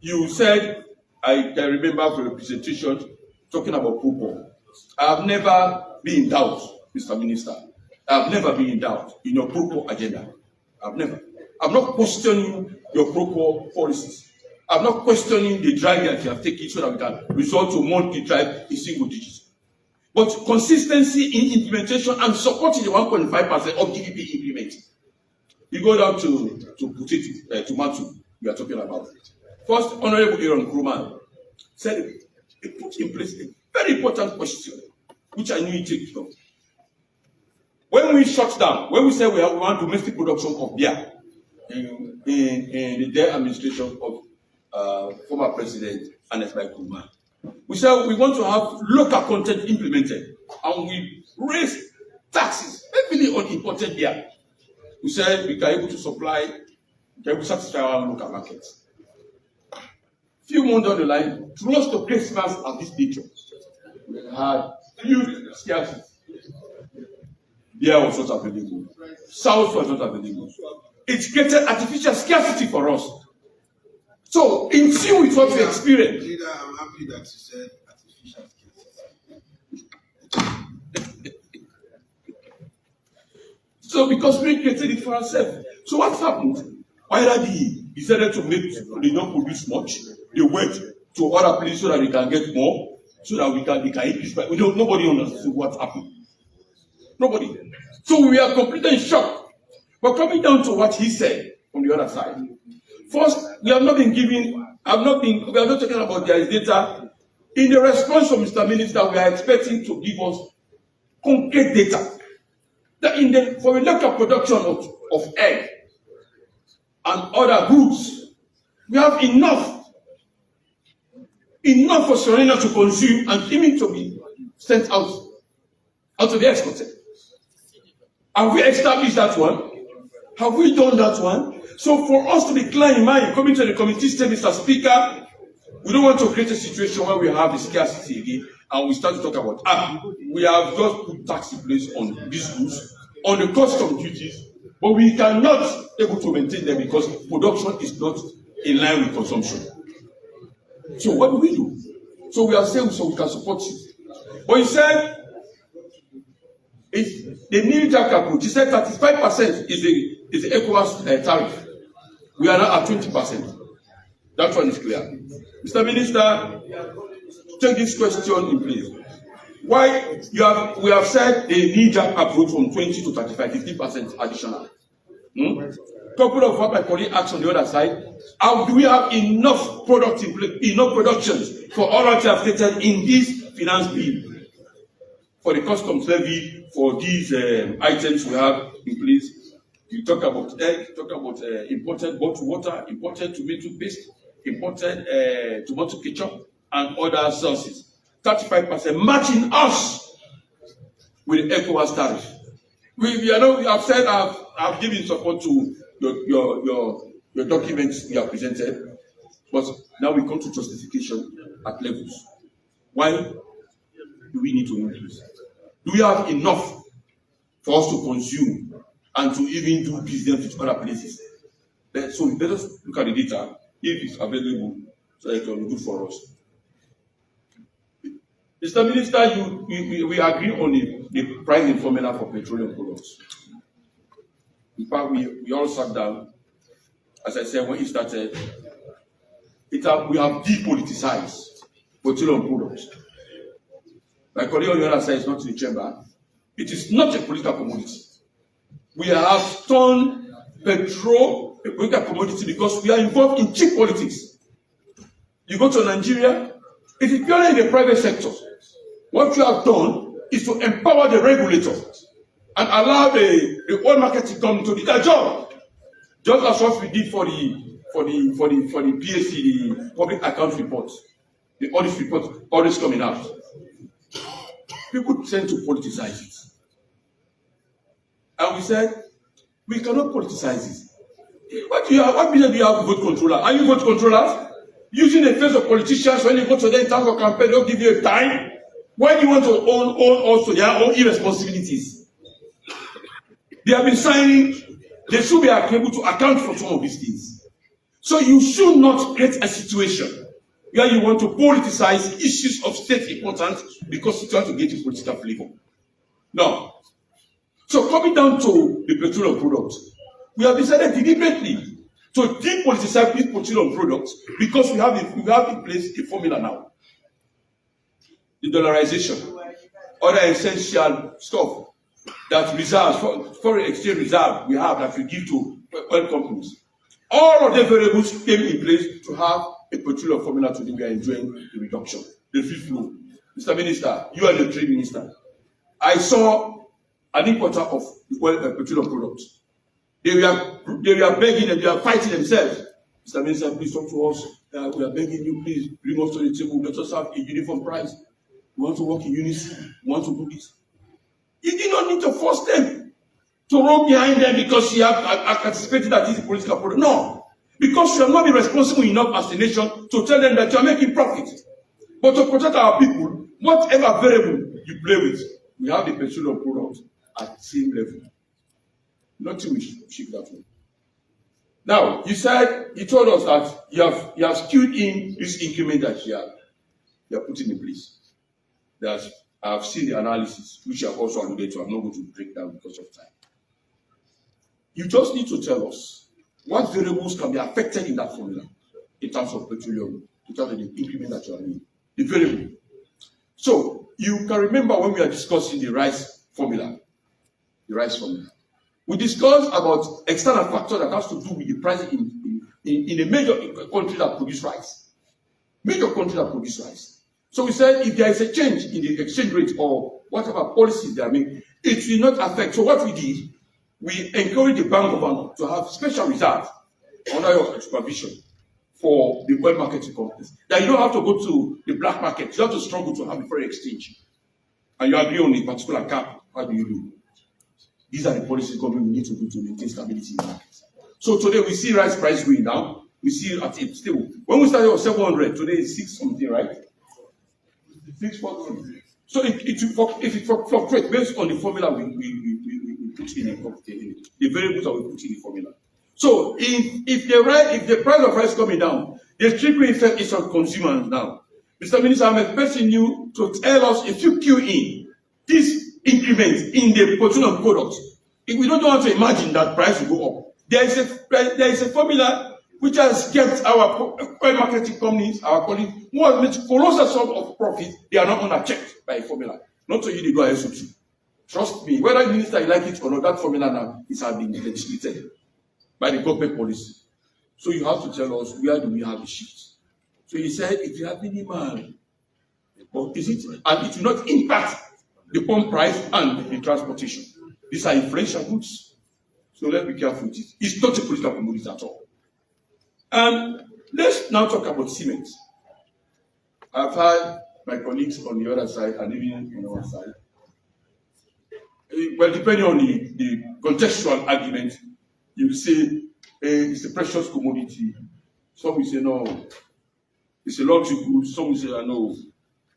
you said, I can remember from the presentation talking about PUPO. I have never been in doubt, Mr. Minister. I have never been in doubt in your PUPO agenda. I've never. I'm not questioning your PUPO policies. I'm not questioning the drive that you have taken so that we can result to monthly drive in single digits. But consistency in implementation and supporting the 1.5% of GDP implemented. You go down to tomato we are talking about. First, Honorable Aaron Nkrumah said he put in place a very important question, which I knew he take note. When we shut down, when we say we want domestic production of beer in the then administration of former President Ernest Bai Koroma, we said we want to have local content implemented, and we raise taxes heavily mainly on imported beer. We said we can able to supply, we can able to satisfy our local market. Few months down the line, close to Christmas of this nature, we had huge scarcity. Beer was not available. South was not available. It created artificial scarcity for us. So, in tune with what we experienced. Leader, I'm happy that you said artificial scarcity. So, because we created it for ourselves. So, what happened? Either they decided to make, they don't produce much, they went to other places so that they can get more, so that they can increase price. Nobody understood what happened. Nobody. So we are completely in shock. But coming down to what he said on the other side. First, we have not talking about there is data. In the response from Mr. Minister, we are expecting to give us concrete data. That for the local production of egg and other goods, we have enough for Sierra Leone to consume and even to be sent out to be exported. Have we established that one? Have we done that one? So for us to be clear in mind, coming to the committee state, Mr. Speaker, we don't want to create a situation where we have the scarcity again and we start to talk about, we have just put tax in place on these goods, on the custom duties, but we cannot able to maintain them because production is not in line with consumption. So what do? So we are saying so we can support you. But he said, it's the new jack approach. He said 35% is the ECOWAS tariff. We are now at 20%. That one is clear. Mr. Minister, take this question in place. Why we have said the new jack approach from 20 to 35, 50% additional. Couple of what my colleague asked on the other side. How do we have enough product in place, enough productions for all that you have stated in this finance bill? For the customs levy, for these items we have in place, you talk about egg, talk about imported bottled water, imported tomato paste, imported tomato ketchup, and other sources. 35% matching us with the ECOWAS tariff. We have said I've given support to your documents you have presented, but now we come to justification at levels. Why do we need to increase? Do we have enough for us to consume and to even do business with other places? So let us look at the data if it's available so it can be good for us. Mr. Minister, we agree on the pricing formula for petroleum products. In fact, we all sat down, as I said when it started, we have depoliticized petroleum products. My colleague on the other side is not in the chamber. It is not a political commodity. We have turned petrol a political commodity because we are involved in cheap politics. You go to Nigeria, it is purely in the private sector. What you have done is to empower the regulator and allow the oil market to come to do their job. Just as what we did for the PAC, the public account report, the audit report always coming out. People tend to politicize it. And we said, we cannot politicize it. What business do you have vote controller? Are you vote controllers? Using the face of politicians when you go to them in terms of campaign, they'll give you a time. When you want to own also their own irresponsibilities. They have been signing, they should be able to account for some of these things. So you should not create a situation where you want to politicize issues of state importance because you try to get a political flavor. No. So coming down to the petroleum products, we have decided deliberately to depoliticize these petroleum products because we have in place a formula now. The dollarization, other essential stuff that reserves, foreign exchange reserve we have that we give to oil companies. All of the variables came in place to have a petroleum formula today. We are enjoying the reduction, the free flow. Mr. Minister, you are the trade minister. I saw an importer of petroleum products. They were begging and they are fighting themselves. Mr. Minister, please talk to us. We are begging you, please bring us to the table. Let us have a uniform price. We want to work in unison. We want to do this. You did not need to force them. to run behind them because you have anticipated that this is a political product. No, because you have not been responsible enough as a nation to tell them that you are making profit. But to protect our people, whatever variable you play with, we have the petroleum product at the same level. Nothing will shift that way. Now, you told us that you have skewed in this increment that you are putting in place. I have seen the analysis, which I have also alluded to. I'm not going to break down because of time. You just need to tell us what variables can be affected in that formula in terms of petroleum, in terms of the increment that you are doing. The variable. So you can remember when we are discussing the rice formula. We discussed about external factor that has to do with the price in a major country that produce rice. Major country that produce rice. So we said if there is a change in the exchange rate or whatever policies they are making, it will not affect. So what we did, we encouraged the bank governor to have special reserve under your supervision for the oil marketing companies. That you don't have to go to the black market. You have to struggle to have a foreign exchange. And you agree on a particular cap. How do you do? These are the policies government need to do to maintain stability in the market. So today we see rice price going down. We see at it stable. When we started with 700, today is 6 something, right? 640. So if it fluctuates based on the formula we put in the variables that we put in the formula. So if the price of rice coming down, the trickle effect is on consumers now. Mr. Minister, I'm expecting you to tell us if you queue in this increment in the petroleum product. If we don't want to imagine that price will go up. There is a formula which has kept our oil marketing companies, our colleagues, who have made colossal sum of profit. They are not underchecked by a formula. Not to you, they do ISO2. Trust me, whether the minister like it or not, that formula now is been legislated by the government policy. So you have to tell us where do we have the shift. So he said if you have minimal, but is it, and it will not impact the pump price and the transportation. These are inflation goods. So let's be careful with it. It's not a political commodity at all. And let's now talk about cement. I've had my colleagues on the other side and even on our side. Well, depending on the contextual argument, you say it's a precious commodity. Some will say no, it's a luxury good. Some will say no,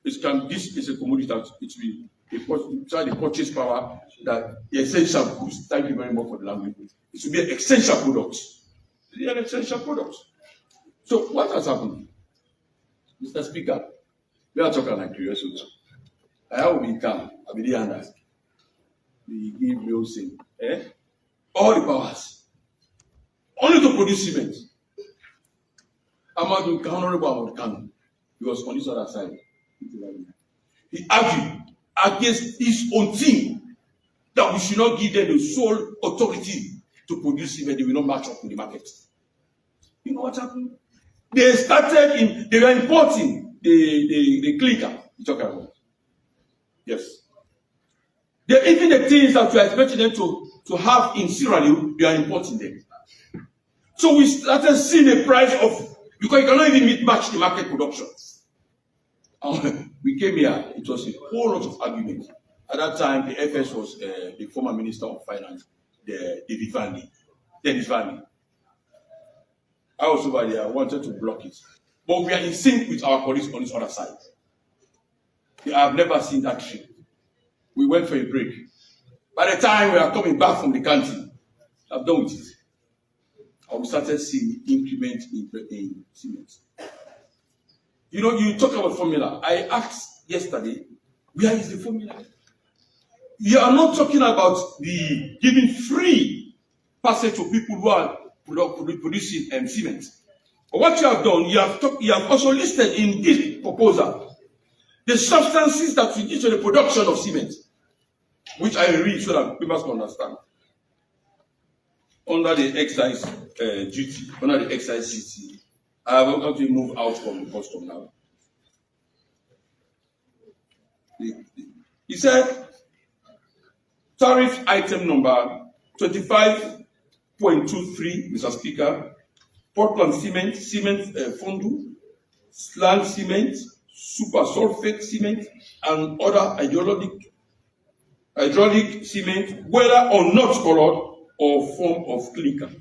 this is a commodity that it will the purchase power that the essential goods. Thank you very much for the language. It should be an essential product. It is an essential product. So what has happened? Mr. Speaker, we are talking like curiosity. I will be calm. I will be the we give you saying, all the powers. Only to produce cement. Amadou Honorable Kanu, he was on this other side. He argued against his own team that we should not give them the sole authority to produce cement. They will not match up in the market. You know what happened? They were importing the clinker you're talking about. Yes. Even the things that we are expecting them to have in Sierra Leone, we are importing them. So we started seeing a price of, because you cannot even match the market production. We came here, it was a whole lot of argument. At that time, the FS was the former Minister of Finance, Dennis Vanley. I was over there, I wanted to block it. But we are in sync with our colleagues on this other side. I have never seen that trip. We went for a break. By the time we are coming back from the canteen, I'm done with it. And we started seeing increment in cement. You know, you talk about formula. I asked yesterday, where is the formula? You are not talking about the giving free passage to people who are producing cement. But what you have done, you have also listed in this proposal the substances that we use in the production of cement, which I read so that people can understand. Under the excise duty, under the excise duty, I will actually move out from the custom now. He said, tariff item number 25.23, Mr. Speaker, Portland cement, fundu, slag cement, super sulfate cement, and other hydraulic hydraulic cement, whether or not colored or form of clinker.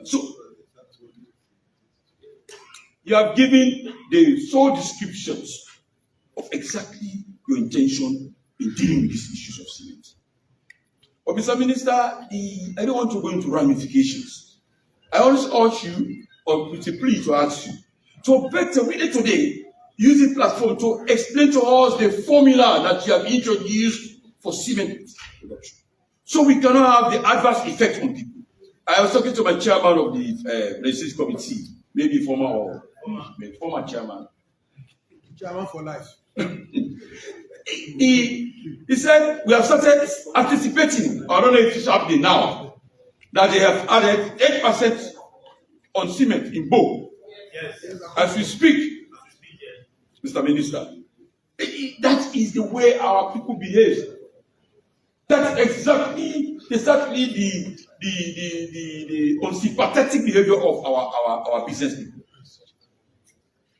So, you have given the sole descriptions of exactly your intention in dealing with these issues of cement. But Mr. Minister, I don't want to go into ramifications. I always urge you, or with a plea to ask you, to better really today use the platform to explain to us the formula that you have introduced for cement production, so we cannot have the adverse effect on people. I was talking to my chairman of the legislative committee, maybe former chairman. Chairman for life. He said, we have started anticipating, I don't know if it's happening now, that they have added 8% on cement in Bo. Yes. As we speak, Mr. Minister, that is the way our people behave. That's exactly the unsympathetic behavior of our business people.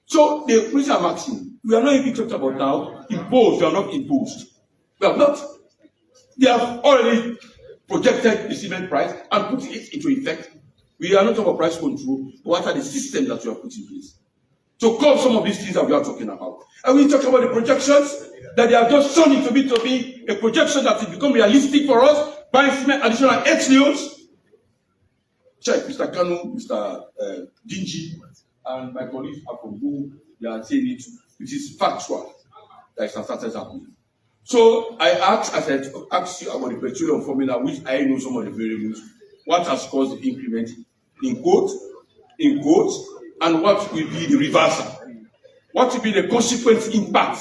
So the reason I'm asking, we are not even talking about now imposed, we are not imposed. We have not. They have already projected the cement price and put it into effect. We are not talking about price control, but what are the systems that we have put in place to curb some of these things that we are talking about. And we talk about the projections that they are just shown to be a projection that will become realistic for us, buying cement additional 8 millions. Check, Mr. Kanu, Mr. Dingy, and my colleagues are from who they are saying it, which is factual, that it has started happening. So I said, ask you about the petroleum formula, which I know some of the variables, what has caused the increment in quote, and what will be the reversal. What will be the consequent impact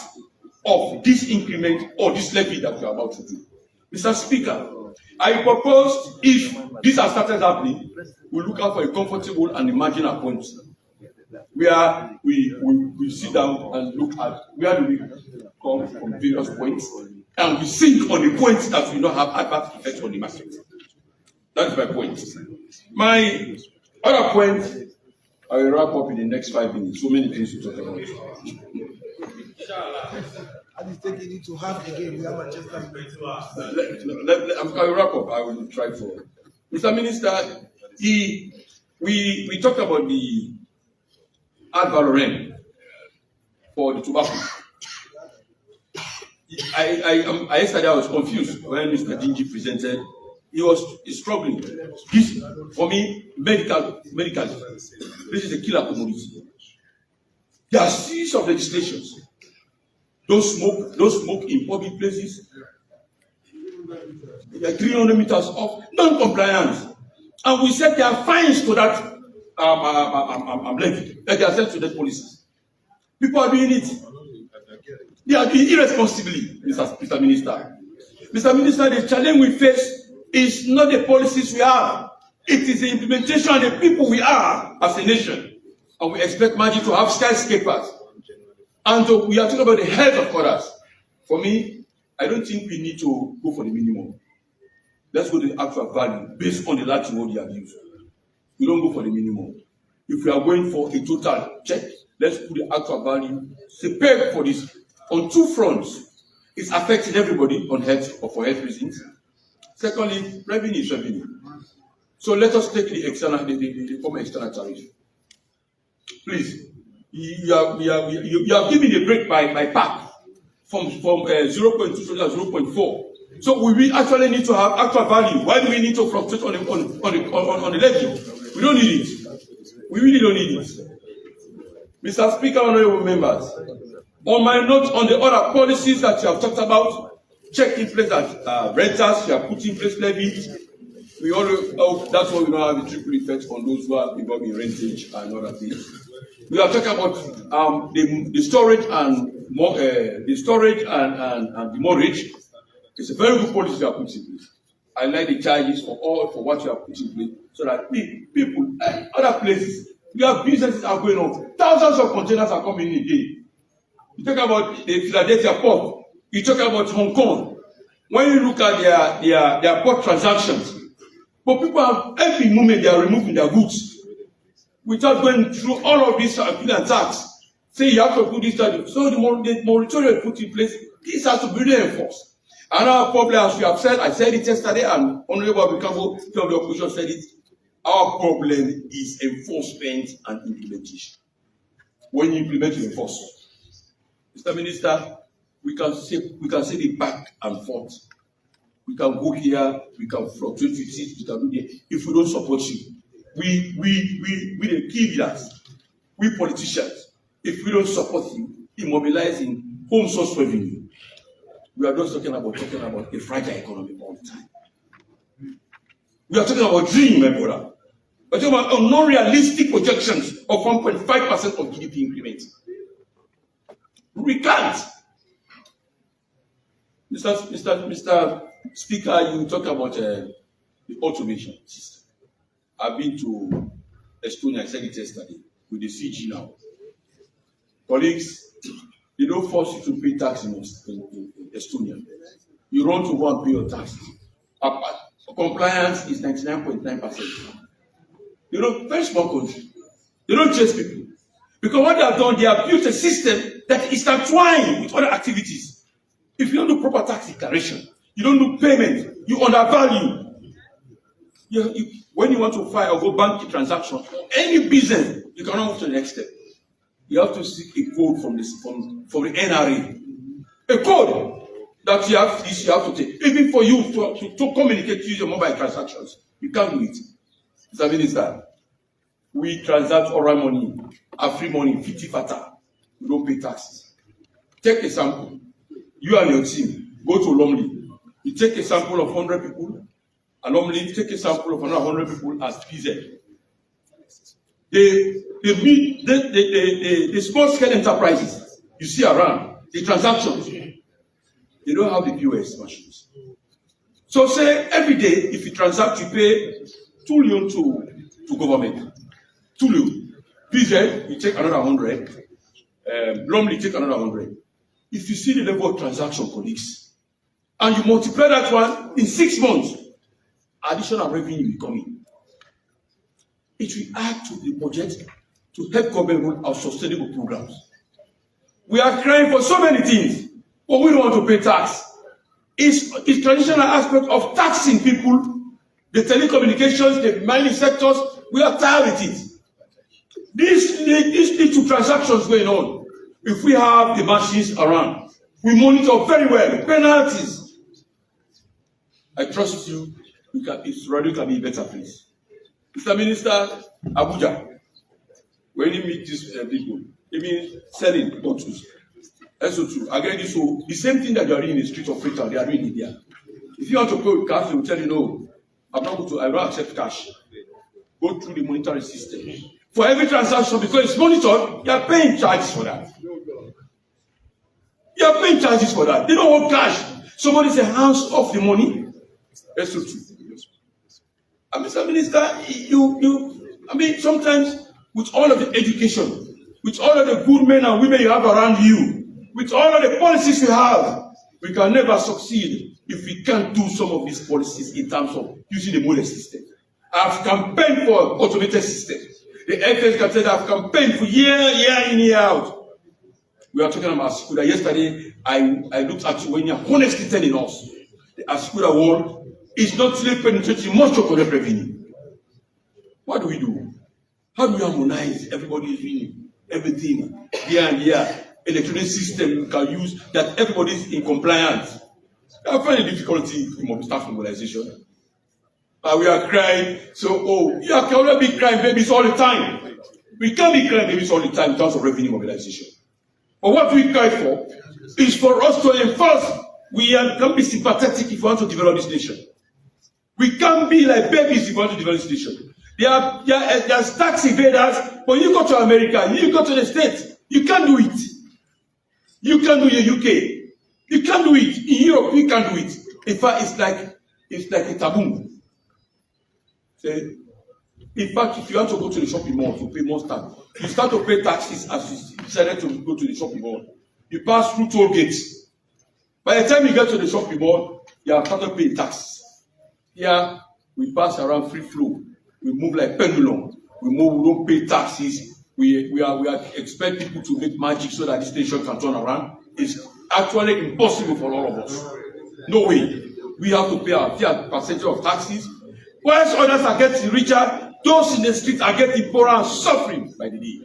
of this increment or this levy that we are about to do. Mr. Speaker, I propose, if this has started happening, we look out for a comfortable and marginal point where we sit down and look at where do we come from various points, and we think on the points that will not have adverse effects on the market. That's my point. My other point, I will wrap up in the next 5 minutes. So many things to talk about. I just think you need to have again. We have Manchester United. I will wrap up. I will try for Mr. Minister. We talked about the ad valorem for the tobacco. Yesterday I was confused when Mr. Dingy presented. He was struggling. This, for me, medical. This is a killer commodity. There are series of legislations. Don't smoke in public places. They are 300 meters off, non-compliance. And we said there are fines to that levy, that they are sent to the police. People are doing it. They are doing it irresponsibly, Mr. Minister. Mr. Minister, the challenge we face is not the policies we have. It is the implementation of the people we are as a nation. And we expect Mali to have skyscrapers. And we are talking about the health of others. For me, I don't think we need to go for the minimum. Let's go to the actual value based on the Latin word you have used. We don't go for the minimum. If we are going for a total check, let's put the actual value. Prepare for this on two fronts. It's affecting everybody on health or for health reasons. Secondly, revenue is revenue. So let us take the former external tariff. Please, you have given a break by pack from 0.2 to 0.4. So we actually need to have actual value. Why do we need to fluctuate on the levy? We don't need it. We really don't need it. Mr. Speaker, honorable members, on my note on the other policies that you have talked about, check in place that renters, you have put in place levies. We all hope that's why we don't have a triple effect on those who are involved in rentage and other things. We are talking about the storage and the mortgage. It's a very good policy you have put in place. I like the charges for what you have put in place, so that people other places, we have businesses are going on. Thousands of containers are coming in a day. You talk about the Philadelphia port. You talk about Hong Kong. When you look at their port transactions, but people have every moment they are removing their goods without going through all of this appeal and tax. Say you have to put this charge. So the moratorium put in place This has to be really enforced. Another problem, as we have said, I said it yesterday, and Honorable Abikambo, of the opposition, said it. Our problem is enforcement and implementation. When you implement, you enforce. Mr. Minister, we can say it back and forth. We can go here, we can fluctuate with it, we can do it. If we don't support you, we the key leaders, we politicians, if we don't support you in mobilizing home source revenue, we are just talking about a fragile economy all the time. We are talking about dream, my brother. We're talking about non-realistic projections of 1.5% of GDP increment. We can't. Mr. Speaker, you talk about the automation system. I've been to Estonia, I said it yesterday, with the CG now. Colleagues, they don't force you to pay tax in Estonia. You run to go and pay your taxes. Compliance is 99.9%. You know, very small country. They don't chase people. Because what they have done, they have built a system that is intertwined with other activities. If you don't do proper tax declaration, you don't do payment, you undervalue. When you want to file or go bank transaction, any business, you cannot move to the next step. You have to seek a code from the NRA. A code that you have to take. Even for you to communicate to your mobile transactions. You can't do it. Mr. Minister, we transact oral money, free money, 50 fata. We don't pay taxes. Take a sample. You and your team go to Lumley. You take a sample of 100 people, and Lumley take a sample of another 100 people as PZ. The small scale enterprises you see around, the transactions, they don't have the POS machines. So say every day, if you transact, you pay 2 million to government. 2 million. PZ, you take another 100. Lumley take another 100. If you see the level of transaction, colleagues, and you multiply that one in 6 months, additional revenue will come in. It will add to the budget to help government run our sustainable programs. We are crying for so many things, but we don't want to pay tax. It's traditional aspect of taxing people, the telecommunications, the mining sectors. We are tired of it. These lead to transactions going on. If we have the machines around, we monitor very well penalties. I trust you. It's really can be a better place. Mr. Minister, Abuja, when you meet these people, they mean selling bottles. SO2, again, so the same thing that they are doing in the street of Freetown, they are doing in India. If you want to pay with cash, they will tell you, no, I don't accept cash. Go through the monetary system. For every transaction, because it's monitored, you are paying charges for that. You are paying charges for that. They don't want cash. Somebody say, hands off the money. SO2. Mr. Minister, sometimes with all of the education, with all of the good men and women you have around you, with all of the policies you have, we can never succeed if we can't do some of these policies in terms of using the model system. I've campaigned for automated systems. The FS can say I've campaigned for year in, year out. We are talking about Asikuda. Yesterday, I looked at you when you're honestly telling us the Asikuda world is not really penetrating much of the revenue. What do we do? How do we harmonize everybody is doing everything year and year? Electronic system you can use that everybody is in compliance. I find a difficulty in staff mobilization. We are crying, you can only be crying babies all the time. We can't be crying babies all the time in terms of revenue mobilization. But what we cry for is for us to enforce. We can be sympathetic if we want to develop this nation. We can't be like babies if we want to develop this nation. There are tax evaders, but you go to America, you go to the States, you can't do it. You can't do it in the UK. You can't do it. In Europe, you can't do it. In fact, it's like a taboo. In fact, if you want to go to the shopping mall, you pay more tax. You start to pay taxes as you decided to go to the shopping mall. You pass through toll gates. By the time you get to the shopping mall, you have started paying taxes. Here, we pass around free flow. We move like pendulum. We don't pay taxes. We expect people to make magic so that this nation can turn around. It's actually impossible for all of us. No way. We have to pay our fair percentage of taxes. Whilst others are getting richer, those in the streets are getting poorer and suffering by the day.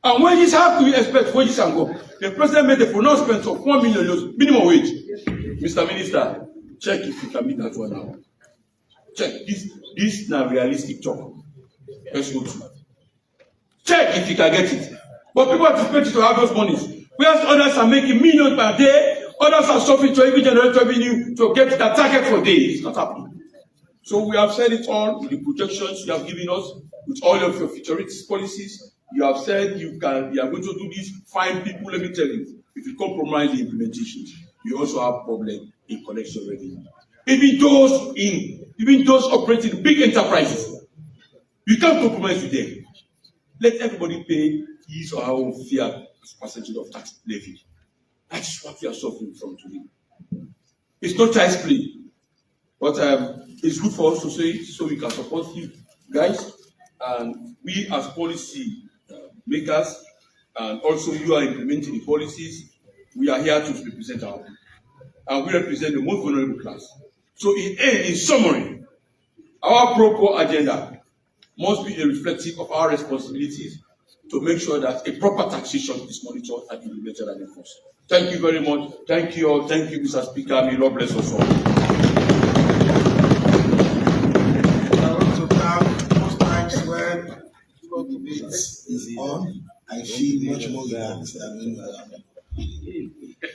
And wages, how do we expect wages and go? The president made a pronouncement of 1 million minimum wage. Mr. Minister, check if you can meet that one now. Check. This na realistic talk. Let's go to. Check if you can get it. But people are expected to have those monies. Whereas others are making millions per day, others are suffering to even generate revenue to get the target for days. It's not happening. So we have said it all with the projections you have given us, with all of your futuristic policies. You have said you are going to do this. Fine people, let me tell you, if you compromise the implementation, you also have problem in collection revenue. Even those operating big enterprises, you can't compromise with them. Let everybody pay his or her own fair percentage of tax levy. That is what we are suffering from today. It's not child's play, but it's good for us to say it so we can support you guys. And we as policy makers, and also you are implementing the policies, we are here to represent our people. And we represent the most vulnerable class. So in summary, our pro-poor agenda must be reflective of our responsibilities to make sure that a proper taxation is monitored and implemented and enforced. Thank you very much. Thank you all. Thank you, Mr. Speaker. May Lord bless us all. I want to thank most times when the debate is on, I feel much more relaxed than when we are having.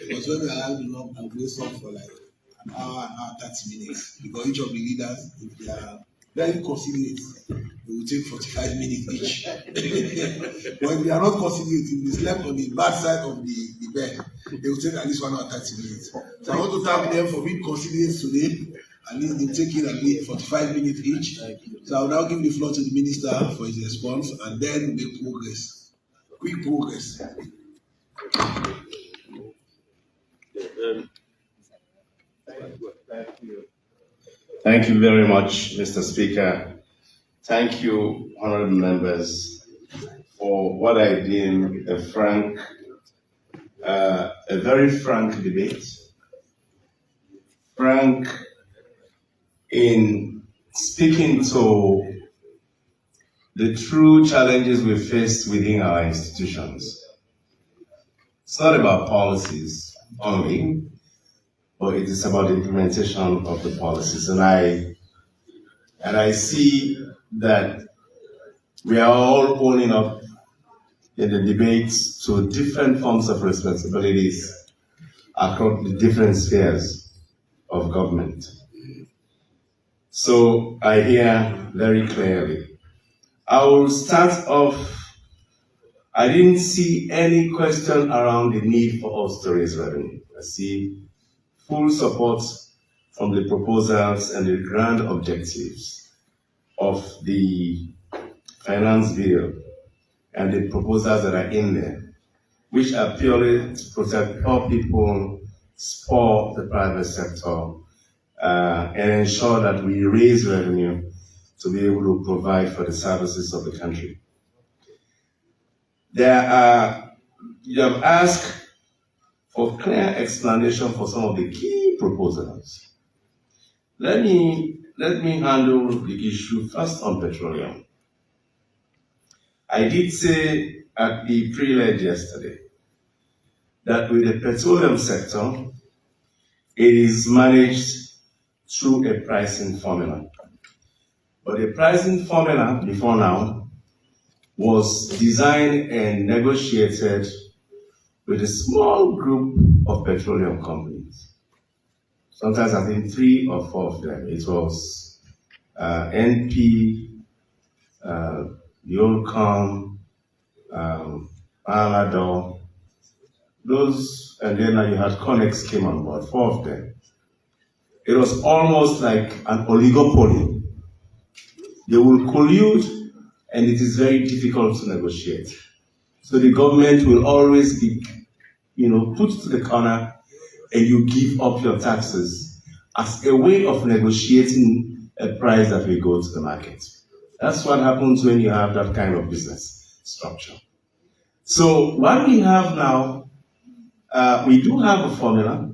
Because when we are having long, I go on for like an hour, 30 minutes. Because each of the leaders, if they are very considerate, they will take 45 minutes each. But if they are not considerate, if they slept on the bad side of the bed, they will take at least 1 hour 30 minutes. So I want to thank them for being considerate today. At least they take it at least 45 minutes each. So I will now give the floor to the minister for his response and then make progress. Quick progress. Thank you very much, Mr. Speaker. Thank you, honorable members, for what I deem a very frank debate. Frank in speaking to the true challenges we face within our institutions. It's not about policies only, but it is about the implementation of the policies. And I see that we are all owning up in the debates to different forms of responsibilities across the different spheres of government. So I hear very clearly. I will start off. I didn't see any question around the need for us to raise revenue. I see full support from the proposals and the grand objectives of the finance bill and the proposals that are in there, which are purely to protect poor people, support the private sector, and ensure that we raise revenue to be able to provide for the services of the country. You have asked for clear explanation for some of the key proposals. Let me handle the issue first on petroleum. I did say at the pre-leg yesterday that with the petroleum sector, it is managed through a pricing formula. But the pricing formula before now was designed and negotiated with a small group of petroleum companies. Sometimes I think 3 or 4 of them. It was NP, Yolcom, Palador, those, and then you had Connex came on board, 4 of them. It was almost like an oligopoly. They will collude, and it is very difficult to negotiate. So the government will always be, put to the corner, and you give up your taxes as a way of negotiating a price that will go to the market. That's what happens when you have that kind of business structure. So what we have now, We do have a formula,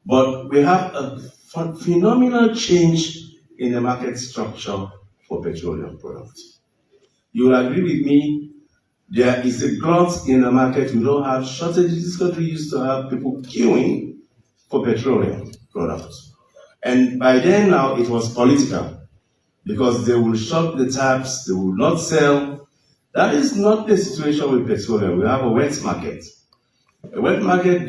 but we have a phenomenal change in the market structure for petroleum products. You will agree with me, there is a glut in the market. We don't have shortages. This country used to have people queuing for petroleum products. And by then now, it was political, because they will shut the taps, they will not sell. That is not the situation with petroleum. We have a wet market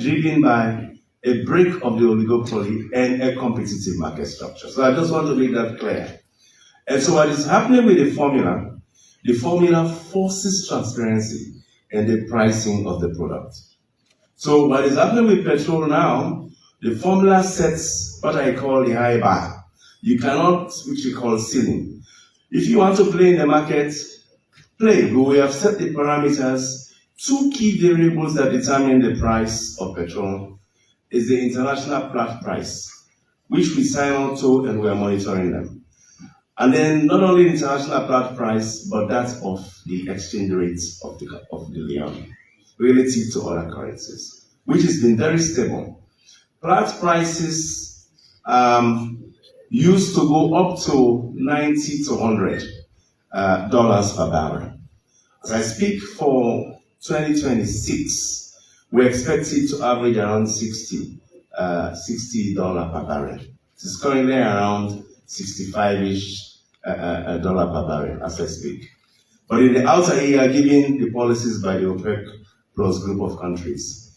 driven by a break of the oligopoly and a competitive market structure. So I just want to make that clear. And so what is happening with the formula forces transparency in the pricing of the product. So what is happening with petrol now, the formula sets what I call the high bar. You cannot, which we call ceiling. If you want to play in the market, play. But we have set the parameters. Two key variables that determine the price of petrol is the international Platts price, which we sign on to and we are monitoring them. And then not only international Platts price, but that of the exchange rates of the Leone relative to other currencies, which has been very stable. Platts prices used to go up to $90 to $100 per barrel. As I speak for 2026, we expect it to average around $60 per barrel. It is currently around 65-ish dollar per barrel as I speak. But in the outer year, given the policies by the OPEC plus group of countries,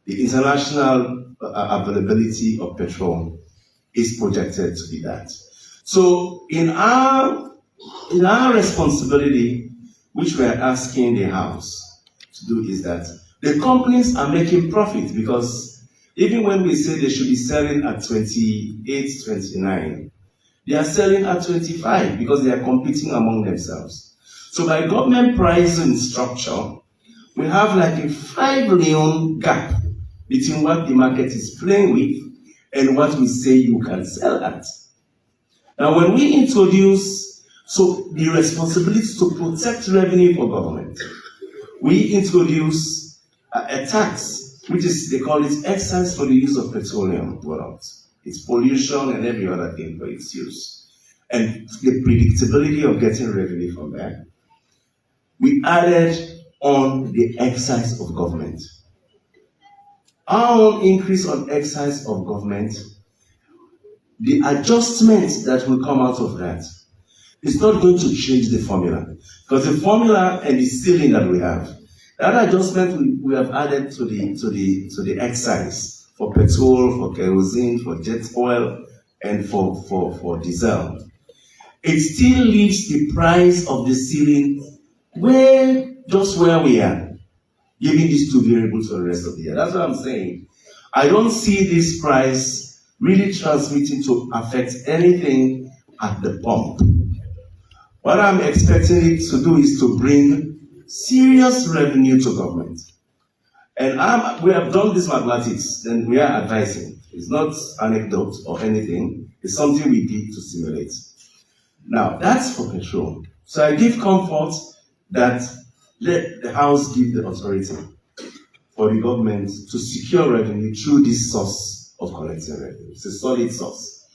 the international availability of petrol is projected to be that. So in our responsibility, which we are asking the House to do, is that the companies are making profit, because even when we say they should be selling at 28, 29, they are selling at 25 because they are competing among themselves. So by government pricing structure, we have like a 5 Leone gap between what the market is playing with and what we say you can sell at. Now when we introduce, so the responsibility to protect revenue for government, we introduce a tax, which is, they call it excise for the use of petroleum products. It's pollution and every other thing for its use. And the predictability of getting revenue from that. We added on the excise of government. Our own increase on excise of government, the adjustment that will come out of that is not going to change the formula. Because the formula and the ceiling that we have, that adjustment we have added to the excise for petrol, for kerosene, for jet oil, and for diesel. It still leaves the price of the ceiling just where we are, giving these two variables for the rest of the year. That's what I'm saying. I don't see this price really transmitting to affect anything at the pump. What I'm expecting it to do is to bring serious revenue to government. And we have done this mathematics, and we are advising. It's not anecdote or anything. It's something we did to simulate. Now, that's for petrol. So I give comfort that let the House give the authority for the government to secure revenue through this source of collecting revenue. It's a solid source.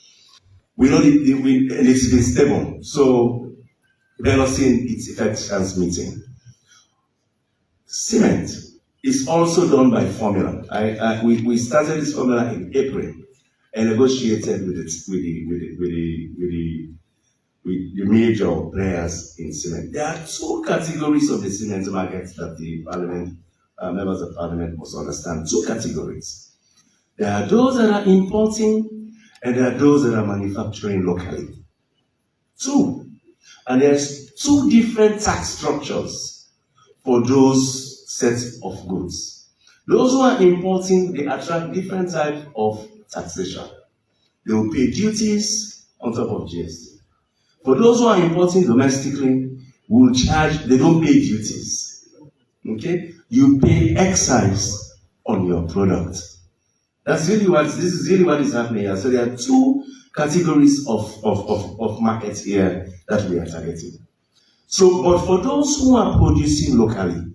We know and it's been stable. So we're not seeing its effect transmitting. Cement is also done by formula. We started this formula in April and negotiated with the major players in cement. There are two categories of the cement market that the Parliament, members of Parliament must understand. Two categories. There are those that are importing and there are those that are manufacturing locally. Two. And there's two different tax structures for those sets of goods. Those who are importing, they attract different types of taxation. They will pay duties on top of GST. For those who are importing domestically, they don't pay duties. Okay? You pay excise on your product. This is really what is happening here. So there are two categories of markets here that we are targeting. So, but for those who are producing locally,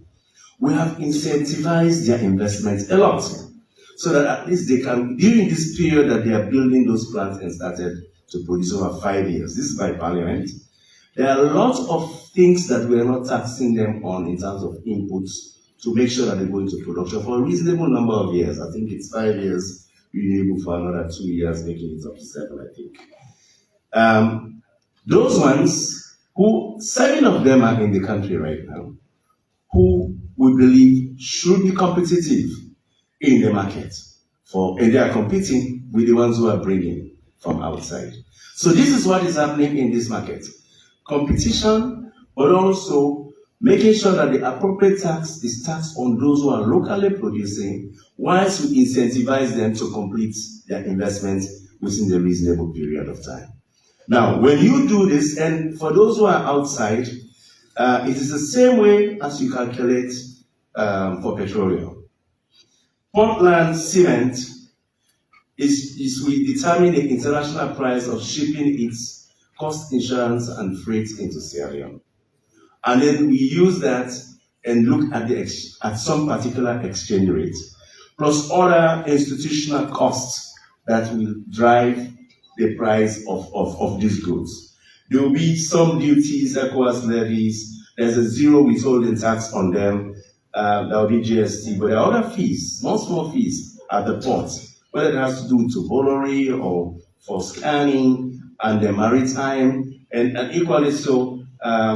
we have incentivized their investment a lot, so that at least they can, during this period that they are building those plants and started to produce over 5 years, this is by parliament, there are a lot of things that we are not taxing them on in terms of inputs to make sure that they go into production for a reasonable number of years. I think it's 5 years, renewable for another 2 years, making it up to 7, I think. Those ones, 7 of them are in the country right now, who we believe should be competitive in the market, and they are competing with the ones who are bringing from outside. So this is what is happening in this market. Competition, but also making sure that the appropriate tax is taxed on those who are locally producing, whilst we incentivize them to complete their investment within the reasonable period of time. Now, when you do this, and for those who are outside, it is the same way as you calculate for petroleum. Portland cement we determine the international price of shipping its cost, insurance, and freight into Sierra Leone. And then we use that and look at some particular exchange rate, plus other institutional costs that will drive the price of these goods. There will be some duties, ECOWAS levies, there's a zero withholding tax on them, there will be GST, but there are other fees, small fees at the port, whether it has to do with tobolory or for scanning and the maritime, and equally so,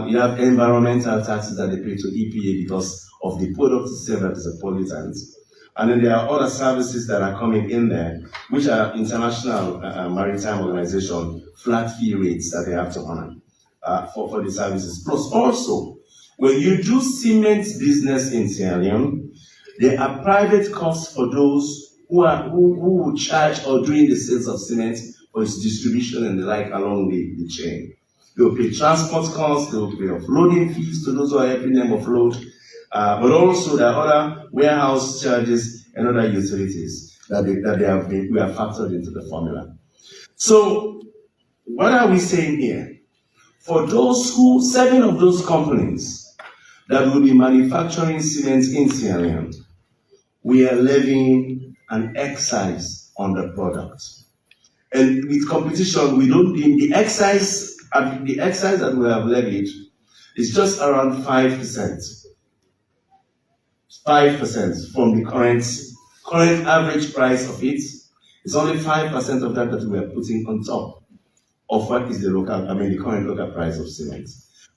you have environmental taxes that they pay to EPA because of the product itself that is a pollutant. And then there are other services that are coming in there, which are international maritime organization flat fee rates that they have to honor for the services. Plus also, when you do cement business in Sierra Leone, there are private costs for those who will charge or doing the sales of cement for its distribution and the like along the chain. They will pay transport costs, they will pay offloading fees to those who are helping them offload, but also there are other warehouse charges and other utilities that we have factored into the formula. So, what are we saying here? For those 7 of those companies that will be manufacturing cement in Sierra Leone, we are levying an excise on the product. And with competition, we don't deem the excise that we have levied is just around 5%. 5% from the current average price of it. It's only 5% of that we are putting on top of what is the current local price of cement,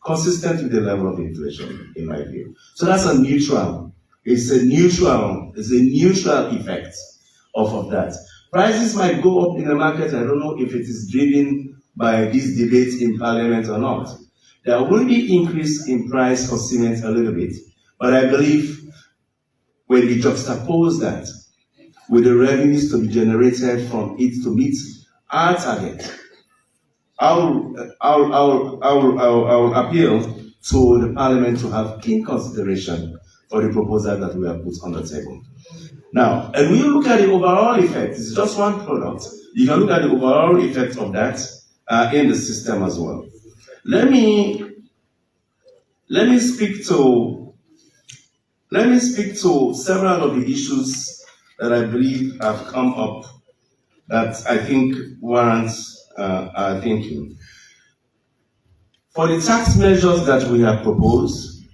consistent with the level of inflation, in my view. So that's a neutral. It's a neutral effect of that. Prices might go up in the market. I don't know if it is driven by these debates in Parliament or not. There will be increase in price for cement a little bit, but I believe when we juxtapose that with the revenues to be generated from it to meet our target, I will appeal to the Parliament to have keen consideration for the proposal that we have put on the table. Now, and when you look at the overall effect, it's just one product. You can look at the overall effect of that in the system as well. Let me speak to several of the issues that I believe have come up that I think warrants our thinking. For the tax measures that we have proposed,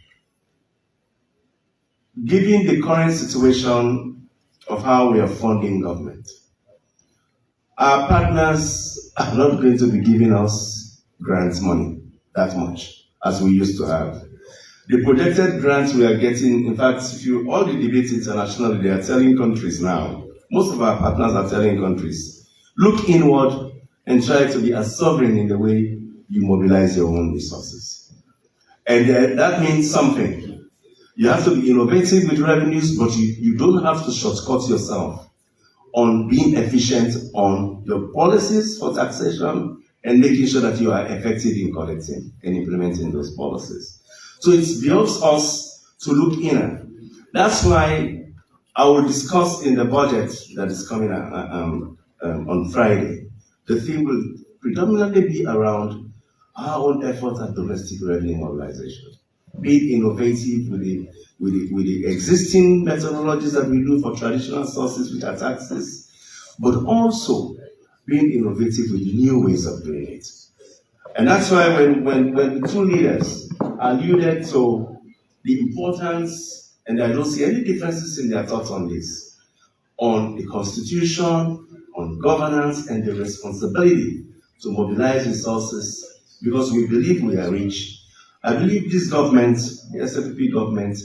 given the current situation of how we are funding government, our partners are not going to be giving us grants money that much as we used to have. The projected grants we are getting, in fact, all the debates internationally, they are telling countries now, most of our partners are telling countries, look inward and try to be as sovereign in the way you mobilize your own resources. And that means something. You have to be innovative with revenues, but you don't have to shortcut yourself on being efficient on your policies for taxation and making sure that you are effective in collecting and implementing those policies. So it's beyond us to look inner. That's why I will discuss in the budget that is coming on Friday. The theme will predominantly be around our own efforts at domestic revenue mobilization. be innovative with the existing methodologies that we do for traditional sources, which are taxes, but also being innovative with new ways of doing it. And that's why when the two leaders alluded to the importance, and I don't see any differences in their thoughts on this, on the constitution, on governance, and the responsibility to mobilize resources, because we believe we are rich. I believe this government, the SFP government,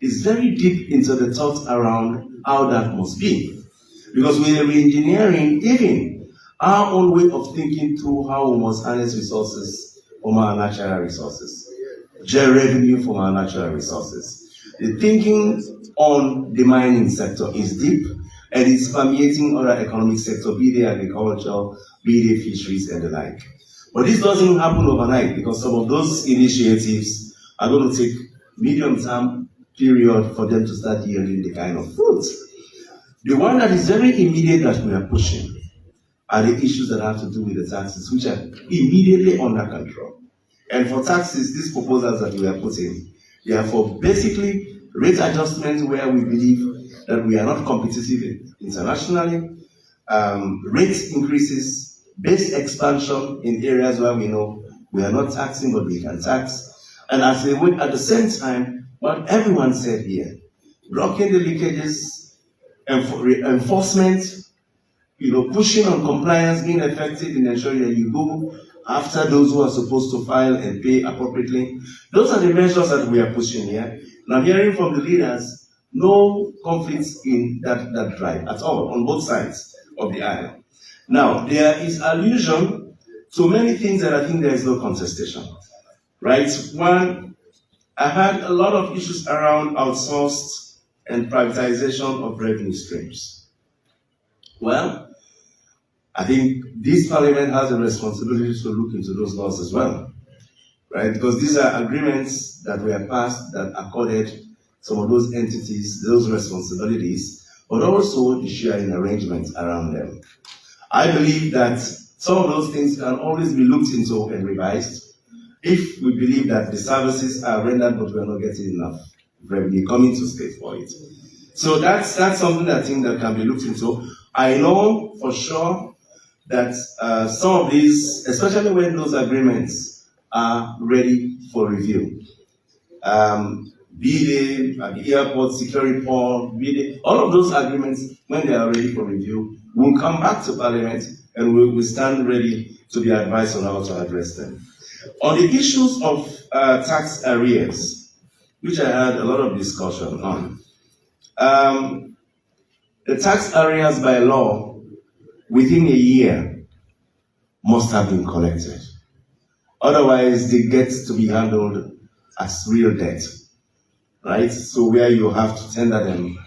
is very deep into the thoughts around how that must be. Because we are re-engineering even our own way of thinking through how we must harness resources from our natural resources, generate revenue from our natural resources. The thinking on the mining sector is deep, and it's permeating other economic sectors, be they agriculture, be they fisheries, and the like. But this doesn't happen overnight, because some of those initiatives are going to take medium-term period for them to start yielding the kind of fruit. The one that is very immediate that we are pushing are the issues that have to do with the taxes, which are immediately under control. And for taxes, these proposals that we are putting, they are for basically rate adjustments where we believe that we are not competitive internationally, rate increases, base expansion in areas where we know we are not taxing, but we can tax. And at the same time, what everyone said here, blocking the leakages, enforcement, pushing on compliance, being effective in ensuring that you go after those who are supposed to file and pay appropriately. Those are the measures that we are pushing here. And I'm hearing from the leaders, no conflicts in that drive at all, on both sides of the aisle. Now, there is allusion to many things that I think there is no contestation, right? One, I had a lot of issues around outsourced and privatization of revenue streams. Well, I think this parliament has a responsibility to look into those laws as well, right? Because these are agreements that were passed that accorded some of those entities those responsibilities, but also the sharing arrangements around them. I believe that some of those things can always be looked into and revised if we believe that the services are rendered but we are not getting enough revenue coming to state for it. So that's something that I think that can be looked into. I know for sure that some of these, especially when those agreements are ready for review, be they at the airport, security port, be they, all of those agreements, when they are ready for review, will come back to Parliament and we will stand ready to be advised on how to address them. On the issues of tax arrears, which I had a lot of discussion on, the tax arrears by law within a year must have been collected. Otherwise, they get to be handled as real debt, right? So where you have to tender them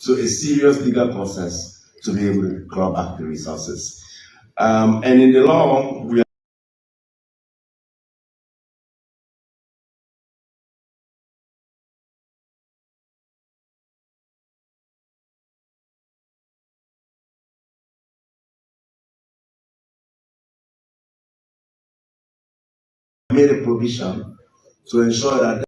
to a serious legal process to be able to claw back the resources. And in the law, we made a provision to ensure that